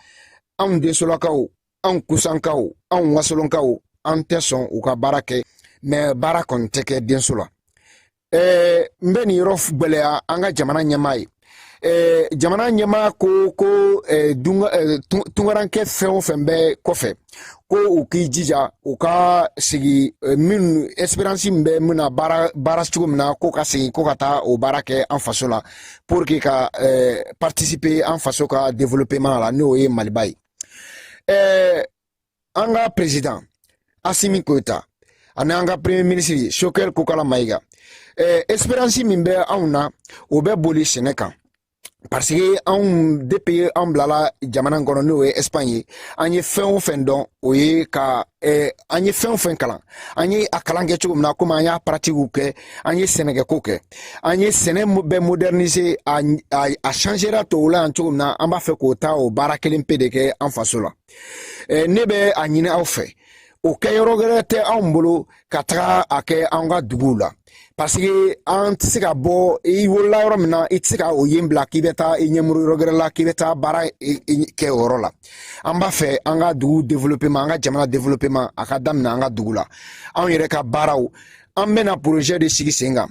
anw desolakaw anw kusankaw anw wasolonkaw an tɛ sɔn u ka baara kɛ mais baara kɔni tɛ kɛ denso la n bɛ nin yɔrɔ gwɛlɛya an ka jamana ɲɛmaa ye jamana ɲɛmaa ko tungarankɛ fɛn o fɛn bɛ kɔfɛ ko u k'i jija u ka sigi minnu espérance min bɛ min na baara cogo min na ko ka segin ko ka taa o baara kɛ an faso la pour que ka participer an faso ka développement la n'o ye Maliba ye an ka président Asimi Goyita ani an ka premier ministre Choguel Kokala Maïga espérance min bɛ anw na o bɛ boli sɛnɛ kan parce que anw depuis an bilala jamana kɔnɔ n'o ye Espagne ye an ye fɛn o fɛn dɔn o ye ka an ye fɛn o fɛn kalan an ye a kalan kɛ cogo min na komi an y'a pratiquew kɛ an ye sɛnɛkɛko kɛ an ye sɛnɛ bɛ moderniser a changera tɔw la yan cogo min na an b'a fɛ k'o ta o baara kelen pe de kɛ an faso la ne bɛ a ɲini aw fɛ o kɛ yɔrɔ wɛrɛ tɛ anw bolo ka taga a kɛ an ka duguw la parce que an tɛ se ka bɔ I wolola yɔrɔ min na I tɛ se ka o yen bila k'i bɛ taa I ɲɛmuru yɔrɔ wɛrɛ la k'i bɛ taa baara kɛ o yɔrɔ la an b'a fɛ an ka dugu développement an ka jamana développement a ka daminɛ an ka dugu la anw yɛrɛ ka baaraw an bɛna projet de sigi sen kan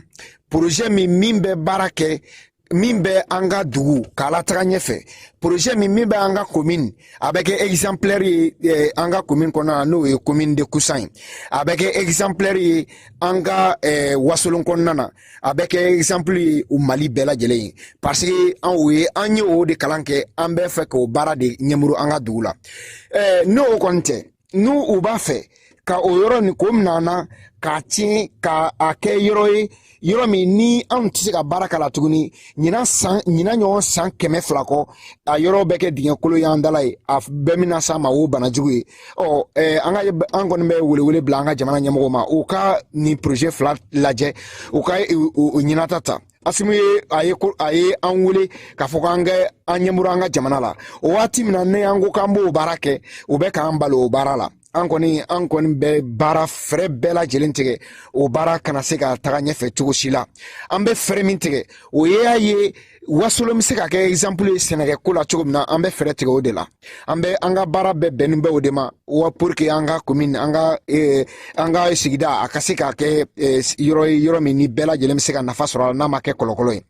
projet min bɛ baara kɛ min bɛ an ka dugu k'a lataga ɲɛfɛ projet min bɛ an ka commune a bɛ kɛ exemplaire ye an ka commune kɔnɔ na n'o ye commune de Kusan ye a bɛ kɛ exemplaire ye an ka Wasolon kɔnɔna na a bɛ kɛ exemple ye u Mali bɛɛ lajɛlen ye parce que an ye o de kalan kɛ an bɛ fɛ k'o baara de ɲɛmuru an ka dugu la n'o kɔni tɛ n'u u b'a fɛ ka o yɔrɔ nin ko mina na k'a tiɲɛ ka a kɛ yɔrɔ ye yɔrɔ min ni anw tɛ se ka baara k'a la tuguni ɲina ɲɔgɔn san 200 kɔ a yɔrɔ bɛ kɛ dingɛ kolo y'an dala ye a bɛɛ mina s'a ma o banajugu ye an kɔni bɛ welewele bila an ka jamana ɲɛmɔgɔw ma u ka nin projet 2 lajɛ u ka o ɲinata ta Asimu ye a ye an wele k'a fɔ k'an kɛ an ɲɛmuru an ka jamana la o waati min na ne an ko k'an b'o baara kɛ u bɛ k'an balo o baara la an kɔni bɛ baara fɛrɛ bɛɛ lajɛlen tigɛ o baara kana se ka taga ɲɛfɛ cogo si la an bɛ fɛrɛ min tigɛ o y'a ye Wasolon bɛ se ka kɛ exemple ye sɛnɛkɛko la cogo min na an bɛ fɛrɛ tigɛ o de la an ka baara bɛɛ bɛnnen bɛ o de ma pour que an ka commune an ka sigida a ka se ka kɛ yɔrɔ min ni bɛɛ lajɛlen bɛ se ka nafa sɔrɔ a la n'a ma kɛ kɔlɔkɔlɔ ye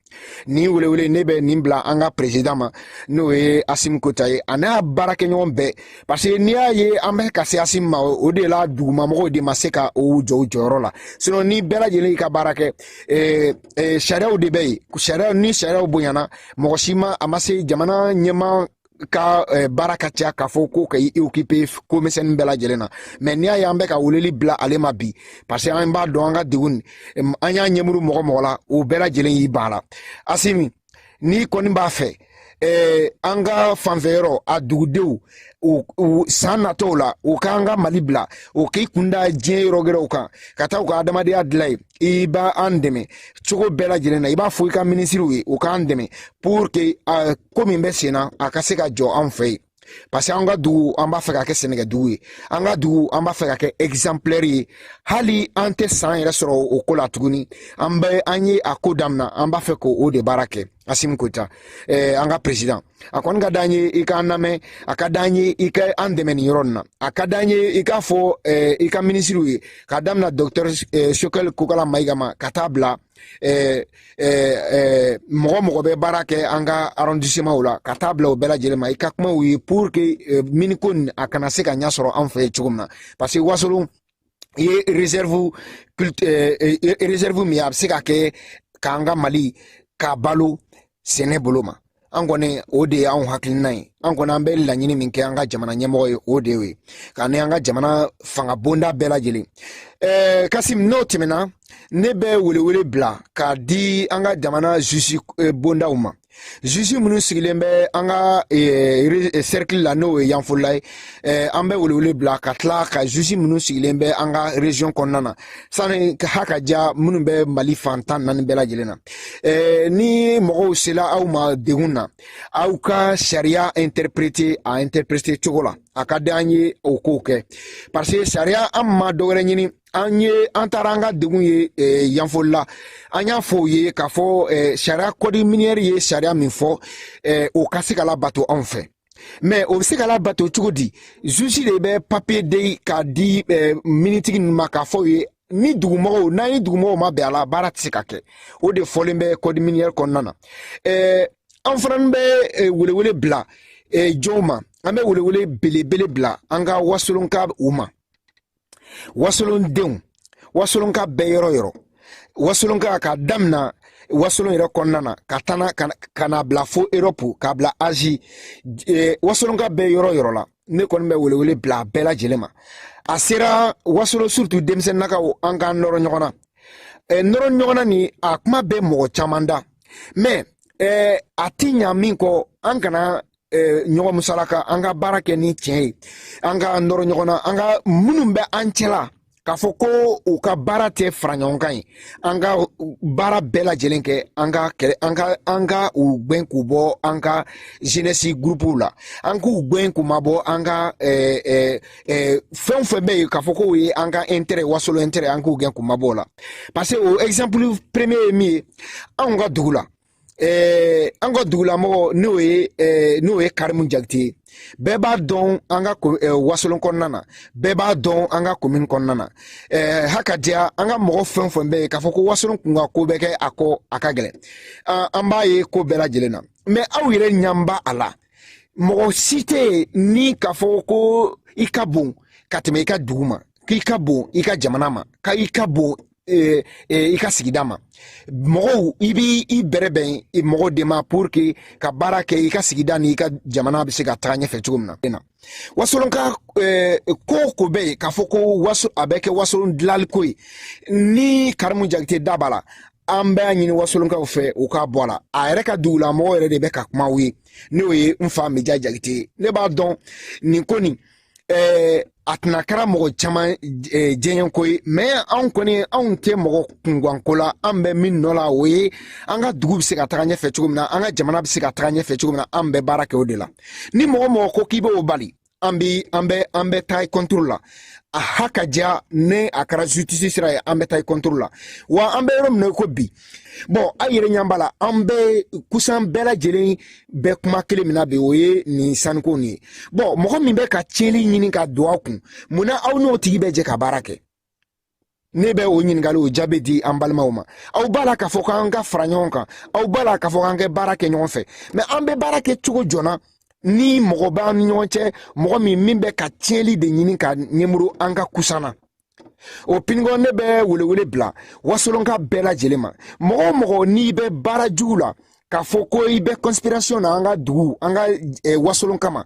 nin welewele ne bɛ nin bila an ka président ma n'o ye Assimi Goïta ye a n'a baara kɛ ɲɔgɔn bɛɛ parce que n'i y'a ye an bɛ ka se Assimi ma o de la dugumamɔgɔw de ma se ka o jɔ u jɔyɔrɔ la sinon ni bɛɛ lajɛlen y'i ka baara kɛ sariyaw de bɛ yen ni sariyaw bonya mɔgɔ si a ma se jamana ɲɛma ka baara ka ca k'a fɔ ko ka i occuper ko misɛnnin bɛɛ lajɛlen na mais n'i y'a ye an bɛ ka weleli bila ale ma bi parce que an b'a dɔn an ka degun an y'a ɲɛmuru mɔgɔ la o bɛɛ lajɛlen y'i ban la Assimi n'i kɔni b'a fɛ an ka fanfɛyɔrɔ a dugudenw u san natɔw la u k'an ka Mali bila u k'i kunda diɲɛ yɔrɔ wɛrɛw kan ka taa u ka adamadenya dilan ye I b'a an dɛmɛ cogo bɛɛ lajɛlen na I b'a fɔ I ka ministres ye u k'an dɛmɛ pour que ko min bɛ sen na a ka se ka jɔ anw fɛ yen parce que an ka dugu an b'a fɛ ka kɛ sɛnɛkɛdugu ye an ka dugu an b'a fɛ ka kɛ exemplaire ye hali an tɛ san yɛrɛ sɔrɔ o ko la tuguni an ye a ko daminɛ an b'a fɛ k'o de baara kɛ Assimi Goïta an ka président a kɔni ka d'an ye I k'an lamɛn a ka d'an ye I ka an dɛmɛ nin yɔrɔ nin na a ka d'an ye I k'a fɔ I ka ministre ye ka daminɛ docteur Choguel Kokala Maïga ma ka taa bila mɔgɔ bɛ baara kɛ an ka arrondissement la ka taa bila o bɛɛ lajɛlen ma I ka kuma u ye pour que miniko nin a kana se ka ɲɛ sɔrɔ an fɛ cogo min na parce que Wasolon I ye réserve min ye a bɛ se ka kɛ k'an ka Mali k'a balo sɛnɛ bolo ma an kɔni o de ye anw hakilina ye an kɔni an bɛ laɲini min kɛ an ka jamana ɲɛmɔgɔ ye o de ye ka ni an ka jamana fanga bonda bɛɛ lajɛlen Kasim n'o tɛmɛna ne bɛ welewele bila k'a di an ka jamana juge bondaw ma juge minnu sigilen bɛ an ka cercle la n'o ye Yanfoyila ye an bɛ welewele bila ka tila ka juge minnu sigilen bɛ an ka région kɔnɔna na sani haka ja minnu bɛ Mali fan 14 bɛɛ lajɛlen na ni mɔgɔw sela aw ma degun na aw ka sariya interpréter cogo la a ka d'an ye o ko kɛ parce que sariya an ma dɔwɛrɛ ɲini an taara an ka degun ye Yanfoyila an y'a fɔ u ye k'a fɔ sariya code minière ye sariya min fɔ o ka se ka labato anw fɛ mais o bɛ se ka labato cogo di juge de bɛ papier de k'a di minitigi ninnu ma k'a fɔ u ye ni dugumɔgɔw n'an ye dugumɔgɔw ma bɛn a la baara tɛ se ka kɛ o de fɔlen bɛ code minière kɔnɔna na an fana bɛ welewele bila jɔnw ma an bɛ welewele belebele bila an ka Wasolon ka u ma Wasolon denw Wasolon ka bɛɛ yɔrɔ Wasolon ka daminɛ Wasolon yɛrɛ kɔnɔna na ka na bila fo Europe k'a bila Asie Wasolon ka bɛɛ yɔrɔ la ne kɔni bɛ welewele bila bɛɛ lajɛlen ma a sera wasolo surtout denmisɛnninnakaw an k'an nɔrɔ ɲɔgɔn na nɔrɔ ɲɔgɔn na ni a kuma bɛ mɔgɔ caman da mais a ti ɲa min kɔ an kana ɲɔgɔn musalaka an ka baara kɛ ni tiɲɛ ye an ka nɔrɔ ɲɔgɔn na an ka minnu bɛ an cɛla k'a fɔ ko u ka baara tɛ fara ɲɔgɔn kan ye an ka baara bɛɛ lajɛlen kɛ an ka u gwɛn k'u bɔ an ka jeunesse groupew la an k'u gwɛn k'u mabɔ an ka fɛn fɛn bɛ yen k'a fɔ k'o ye an ka intérêt wasolo intérêt an k'u gɛn k'u mabɔ o la parce que o exemple premier ye min ye anw ka dugu la an ka dugulamɔgɔ n'o ye Karimu Jakite ye bɛɛ b'a dɔn an ka wasolon kɔnɔna na bɛɛ b'a dɔn an ka commune kɔnɔna na hakadiya an ka mɔgɔ fɛn fɛn bɛ yen k'a fɔ ko wasolon kun ka ko bɛ kɛ a kɔ a ka gɛlɛn an b'a ye ko bɛɛ lajɛlen na mais aw yɛrɛ ɲanba a la mɔgɔ si tɛ yen ni k'a fɔ ko i ka bon ka tɛmɛ i ka dugu ma k'i ka bon i ka jamana ma i ka bon i ka sigida ma mɔgɔw i b'i bɛrɛbɛn mɔgɔ de ma pour que ka baara kɛ i ka sigida ni i ka jamana bɛ se ka taga ɲɛfɛ cogo min na wasolon ka ko bɛ yen k'a fɔ ko a bɛ kɛ wasolon dilanli ko ye ni Karimu Jakite da b'a la an bɛ ɲini wasolonkaw fɛ u k'a bɔ a la a yɛrɛ ka dugulamɔgɔ yɛrɛ de bɛ ka kuma u ye n'o ye n fa Meja Jakite ne b'a dɔn nin ko nin a tɛna kɛra mɔgɔ caman diɲɛ ko ye mais anw kɔni anw tɛ mɔgɔ kunganko la an bɛ min nɔ la o ye an ka dugu bɛ se ka taga ɲɛfɛ cogo min na an ka jamana bɛ se ka taga ɲɛfɛ cogo min na an bɛ baara kɛ o de la ni mɔgɔ ko k'i b'o bali an bɛ taa i contrôle la a ha ka diya ne a kɛra justice sira ye an bɛ taa i contrôle la wa an bɛ yɔrɔ min na ko bi bon a yɛrɛ ɲɛ b'a la an bɛ kusan bɛɛ lajɛlen bɛ kuma kelen min na bi o ye nin sanuko nin ye bon mɔgɔ min bɛ ka tiɲɛli ɲini ka don aw kun munna aw n'o tigi bɛ jɛ ka baara kɛ ne bɛ o ɲininkali o jaabi di an balimaw ma aw b'a la k'a fɔ k'an ka fara ɲɔgɔn kan aw b'a la k'a fɔ k'an kɛ baara kɛ ɲɔgɔn fɛ mais an bɛ baara kɛ cogo jɔna ni mɔgɔ b'an ni ɲɔgɔn cɛ mɔgɔ min bɛ ka tiɲɛli de ɲini ka ɲɛmuru an ka kusan na o piniko ne bɛ welewele bila wasolonka bɛɛ lajɛlen ma mɔgɔ o mɔgɔ n'i bɛ baara jugu la k'a fɔ ko i bɛ conspiration na an ka dugu an ka wasolon kama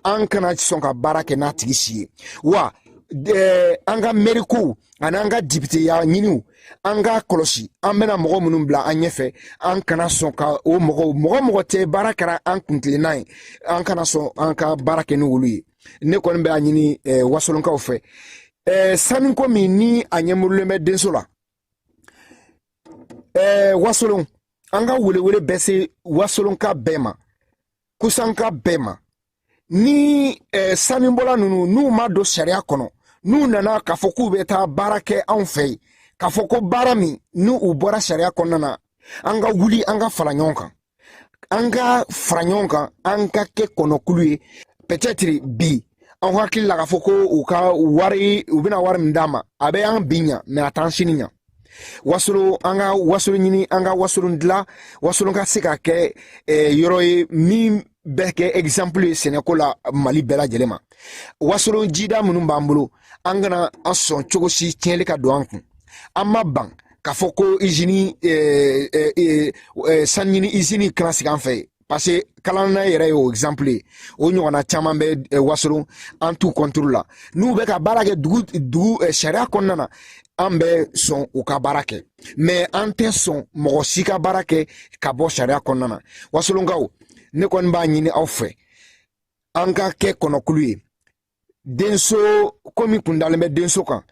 an kana sɔn ka baara kɛ n'a tigi si ye wa an ka mairie ani an ka député-ya ɲiniw an ka kɔlɔsi an bɛna mɔgɔ minnu bila an ɲɛfɛ an kana sɔn ka o mɔgɔ tɛ baara kɛra an kuntilenna ye an kana sɔn an ka baara kɛ ni olu ye ne kɔni bɛ a ɲini wasolonkaw fɛ sanuko min ni a ɲɛmurulen bɛ denso la wasolon an ka welewele bɛ se wasolonka bɛɛ ma kusanka bɛɛ ma ni sanubɔla ninnu n'u ma don sariya kɔnɔ n'u nana k'a fɔ k'u bɛ taa baara kɛ anw fɛ yen k'a fɔ ko baara min n'u bɔra sariya kɔnɔna na an ka wuli an ka fara ɲɔgɔn kan an ka fara ɲɔgɔn kan an ka kɛ kɔnɔkulu ye peut-être bi an hakili la k'a fɔ ko u bɛna wari min d'an ma a bɛ an bi ɲa mais a t'an sini ɲa wasolo an ka wasolo ɲini an ka wasolon dilan wasolon ka se ka kɛ yɔrɔ ye min bɛ kɛ exemple ye sɛnɛko la Mali bɛɛ lajɛlen ma wasolon jida minnu b'an bolo an kana an sɔn cogo si tiɲɛli ka don an kun an ma ban k'a fɔ ko usine sanu ɲini usine kana sigi an fɛ parce que kalanna yɛrɛ ye o exemple ye o ɲɔgɔnna caman bɛ wasolon an t'u contrôle la n'u bɛ ka baara kɛ dugu sariya kɔnɔna na an bɛ sɔn u ka baara kɛ mais an tɛ sɔn mɔgɔ si ka baara kɛ ka bɔ sariya kɔnɔna na wasolonkaw ne kɔni b'a ɲini aw fɛ an ka kɛ kɔnɔkulu ye denso komi kun dalen bɛ denso kan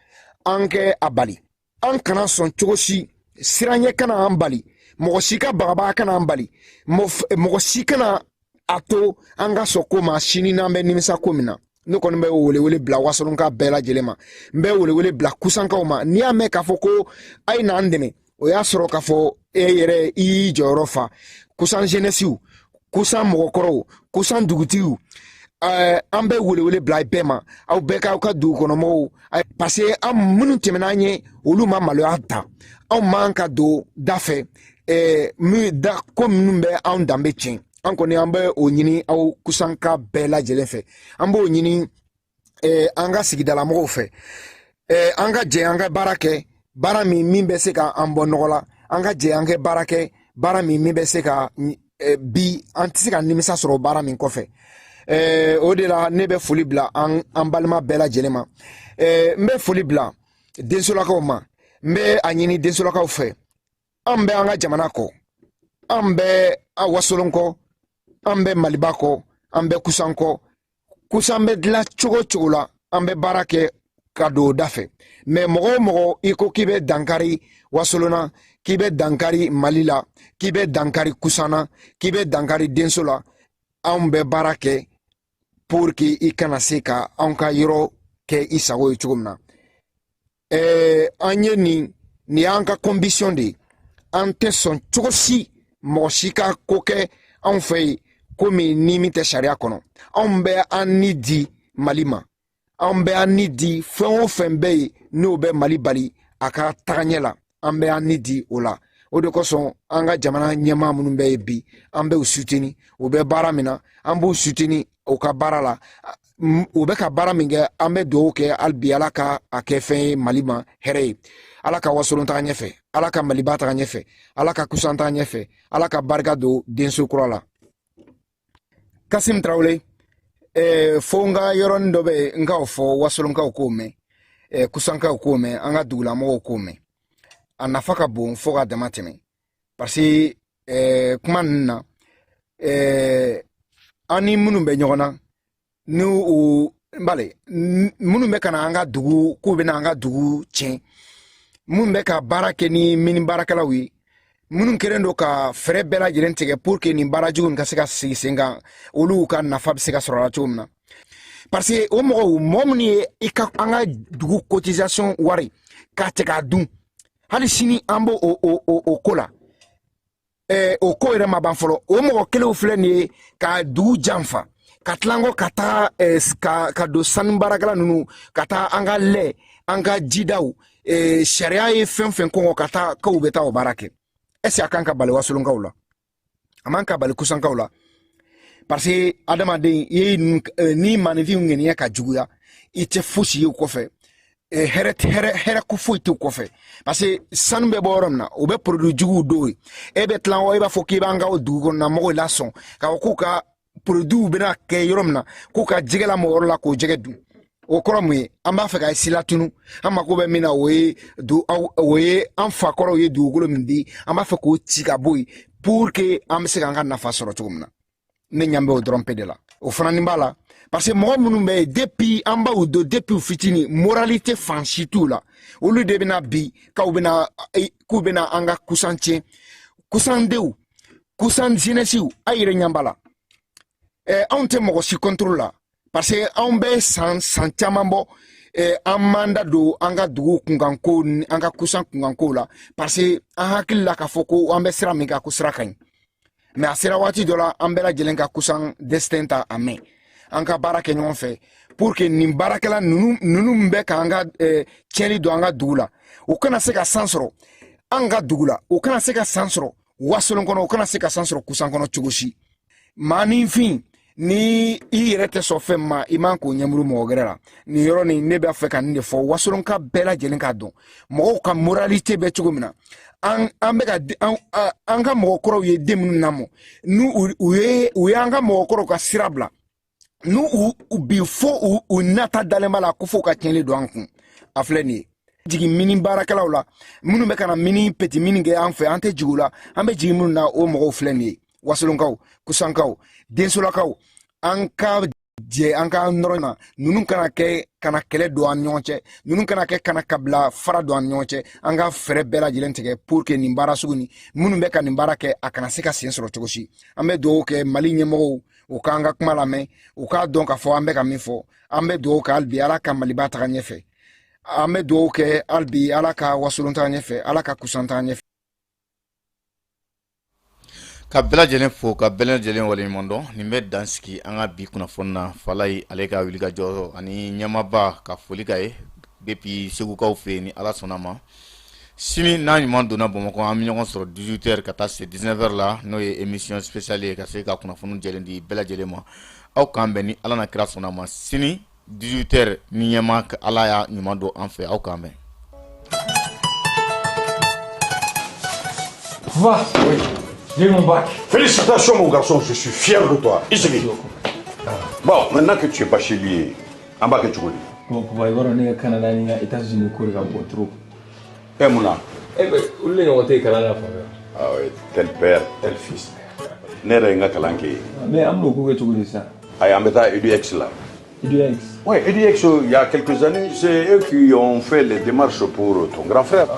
an kɛ a bali an kana sɔn cogo si siranɲɛ kana an bali mɔgɔ si ka bagabaga kana an bali mɔgɔ si kana a to an ka sɔn ko ma sini n'an bɛ nimisa ko min na ne kɔni bɛ welewele bila wasolonka bɛɛ lajɛlen ma n bɛ welewele bila kusankaw ma n'i y'a mɛn k'a fɔ ko a ye n'an dɛmɛ o y'a sɔrɔ k'a fɔ e yɛrɛ i y'i jɔyɔrɔ fa kusan jeunesse kusan mɔgɔkɔrɔw kusan dugutigiw an bɛ welewele bila bɛɛ ma aw bɛɛ k'aw ka dugukɔnɔmɔgɔw parce que an minnu tɛmɛna an ye olu ma maloya ta anw man ka don da fɛ ko minnu bɛ anw danbe tiɲɛ an kɔni an bɛ o ɲini aw kusanka bɛɛ lajɛlen fɛ an b'o ɲini an ka sigidalamɔgɔw fɛ an ka jɛ an ka baara kɛ baara min bɛ se ka an bɔ nɔgɔ la an ka jɛ an kɛ baara kɛ baara min bɛ se ka bi an tɛ se ka nimisa sɔrɔ baara min kɔfɛ o de la ne bɛ foli bila an balima bɛɛ lajɛlen ma n bɛ foli bila densolakaw ma n bɛ a ɲini densolakaw fɛ an bɛ an ka jamana kɔ an bɛ a wasolon kɔ an bɛ maliba kɔ an bɛ kusan kɔ kusan bɛ dilan cogo cogo la an bɛ baara kɛ ka don o da fɛ mais mɔgɔ o mɔgɔ i ko k'i bɛ dankari wasolona k'i bɛ dankari mali la k'i bɛ dankari kusanna k'i bɛ dankari denso la anw bɛ baara kɛ pour que i kana se ka anw ka yɔrɔ kɛ i sago ye cogo min na an ye nin y'an ka condition de ye an tɛ sɔn cogo si mɔgɔ si ka ko kɛ anw fɛ yen komi ni min tɛ sariya kɔnɔ anw bɛ an ni di mali ma an bɛ an ni di fɛn o fɛn bɛ yen n'o bɛ mali bali a ka tagaɲɛ la an bɛ an ni di o la o de kosɔn an ka jamana ɲɛmaa minnu bɛ yen bi an bɛ u suteni u bɛ baara min na an b'u suteni u ka baara la u bɛ ka baara min kɛ an bɛ dugawu kɛ hali bi ala ka a kɛ fɛn ye mali ma hɛrɛ ye ala ka wasolon taga ɲɛfɛ ala ka maliba taga ɲɛfɛ ala ka kusan taga ɲɛfɛ ala ka barika don denso kura la kasim tarawele fo n ka yɔrɔnin dɔ bɛ n k'aw fɔ wasolonkaw k'o mɛn kusankaw k'o mɛn an ka dugulamɔgɔw k'o mɛn a nafa ka bon fo ka dama tɛmɛ parce que kuma ninnu na an ni minnu bɛ ɲɔgɔn na ni u bale minnu bɛ ka na an ka dugu k'u bɛna an ka dugu tiɲɛ minnu bɛ ka baara kɛ ni mini baarakɛlaw ye minnu kɛlen don ka fɛɛrɛ bɛɛ lajɛlen tigɛ pour que nin baarajugu nin ka se ka sigi sen kan olu ka nafa bɛ se ka sɔrɔ a la cogo min na parce que o mɔgɔ minnu ye i ka an ka dugu cotisation wari k'a tigɛ k'a dun hali sini an b'o o ko la o ko yɛrɛ ma ban fɔlɔ o mɔgɔ kelenw filɛ nin ye ka dugu janfa ka tila nkɔ ka taa ka don sanu baarakɛla ninnu ka taa an ka lɛ an ka jidaw sariya ye fɛn fɛn kɔngɔ ka taa k'u bɛ taa o baara kɛ est-ce que a kan ka bali wasolonkaw la a man ka bali kusankaw la parce que adamaden ye ni maninfin ŋɛniya ka juguya i tɛ fosi ye o kɔfɛ hɛrɛ ko foyi t'o kɔfɛ parce que sanu bɛ bɔ yɔrɔ min na o bɛ produit juguw don ye e bɛ tilan i b'a fɔ k'i b'an ka dugu kɔnɔna mɔgɔw lasɔn k'a fɔ k'u ka produit bɛna kɛ yɔrɔ min na k'u ka jɛgɛ lamɔ yɔrɔ la k'o jɛgɛ dun o kɔrɔ mun ye an b'a fɛ ka sila tunu an mako bɛ min na o ye an fa kɔrɔw ye dugukolo min di an b'a fɛ k'o ci ka bɔ yen pour que an bɛ se k'an ka nafa sɔrɔ cogo min na ne ɲan bɛ o dɔrɔn pe de la o fana nin b'a la parce que mɔgɔ minnu bɛ yen depuis an b'aw don depuis fitini moralité fan si t'u la olu de bɛna bi k'u bɛna an ka kusan tiɲɛ kusandenw kusan jeunesse a yɛrɛ ɲan b'a la anw tɛ mɔgɔ si contrôle la parce que anw bɛ san caman bɔ an m'an da don an ka dugu kunkanko ni an ka kusan kunkanko la parce que an hakili la k'a fɔ ko an bɛ sira min kan ko sira ka ɲi mais a sera waati dɔ la an bɛɛ lajɛlen ka kusan destin ta a mɛn an ka baara kɛ ɲɔgɔn fɛ pour que nin baarakɛla ninnu bɛ k'an ka tiɲɛni don an ka dugu la u kana se ka san sɔrɔ an ka dugu la u kana se ka san sɔrɔ wasolon kɔnɔ u kana se ka san sɔrɔ kusan kɔnɔ cogo si maaninfin ni i yɛrɛ tɛ sɔn fɛn ma i man k'o ɲɛmuru mɔgɔ wɛrɛ la nin yɔrɔ nin ne b'a fɛ ka nin de fɔ wasolonka bɛɛ lajɛlen k'a dɔn mɔgɔw ka moralité bɛ cogo min na an bɛ ka an ka mɔgɔkɔrɔw ye den minnu lamɔ n'u u ye an ka mɔgɔkɔrɔw ka sira bila n'u bi fo u nata dalen b'a la ko fo ka tiɲɛli don an kun a filɛ nin ye jigin mini baarakɛlaw la minnu bɛ ka na mini petit mini kɛ an fɛ an tɛ jigi u la an bɛ jigin minnu na o mɔgɔw filɛ nin ye wasolonkaw kusankaw densolakaw an ka jɛ an ka nɔrɔ na ninnu kana kɛlɛ don an ɲɔgɔn cɛ ninnu kana kɛ kana kabila fara don an ɲɔgɔn cɛ an ka fɛɛrɛ bɛɛ lajɛlen tigɛ pour que nin baara sugu ni minnu bɛ ka nin baara kɛ a kana se ka sen sɔrɔ cogo si an bɛ dugawu kɛ mali ɲɛmɔgɔw u k'an ka kuma lamɛn u k'a dɔn k'a fɔ an bɛ ka min fɔ an bɛ dugawu kɛ hali bi ala ka maliba taga ɲɛfɛ an bɛ dugawu kɛ hali bi ala ka wasolon taga ɲɛfɛ ala ka kusan taga ɲɛfɛ ka bɛɛ lajɛlen fo ka bɛɛ lajɛlen waleɲuman dɔn nin bɛ dan sigi an ka bi kunnafoni na Falaye ale ka wuli ka jɔ ani ɲɛmaaba ka foli ka ye depuis segukaw fɛ yen ni ala sɔnna ma sini n'a ɲuman donna Bamakɔ an bɛ ɲɔgɔn sɔrɔ 18h ka taa se 19h la n'o ye émission spéciale ye ka se ka kunnafoni jɛlen di bɛɛ lajɛlen ma aw k'an bɛn ni ala na kira sɔnna ma sini 18h ni ɲɛma ala y'a ɲuman don an fɛ aw k'an bɛn. Va, oui. J'ai mon bac. Félicitations mon garçon, je suis fier de toi. Ici. Bon, maintenant que tu es bachelier, en bas que tu connais. Bon, papa, il va aller au Canada, aux États-Unis, pour trop. Et Mouna. Eh ben, où est-ce que tu es au Canada? Ah oui, tel père, tel fils. N'est-ce pas Kalanké? Mais à moi, où est-ce que tu es ça? Ah, en mettant EduX là. EduX? Oui, EduX, il y a quelques années, c'est eux qui ont fait les démarches pour ton grand frère.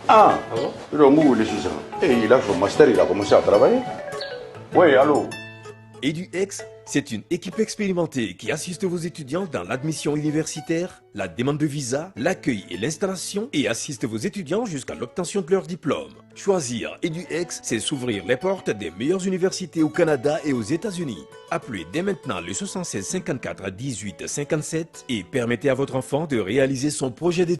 Ah bon? Et il a fait master, il a commencé à travailler. Oui, allô? EduX, c'est une équipe expérimentée qui assiste vos étudiants dans l'admission universitaire, la demande de visa, l'accueil et l'installation et assiste vos étudiants jusqu'à l'obtention de leur diplôme. Choisir EduX, c'est s'ouvrir les portes des meilleures universités au Canada et aux États-Unis. Appelez dès maintenant le 76 54 18 57 et permettez à votre enfant de réaliser son projet d'études.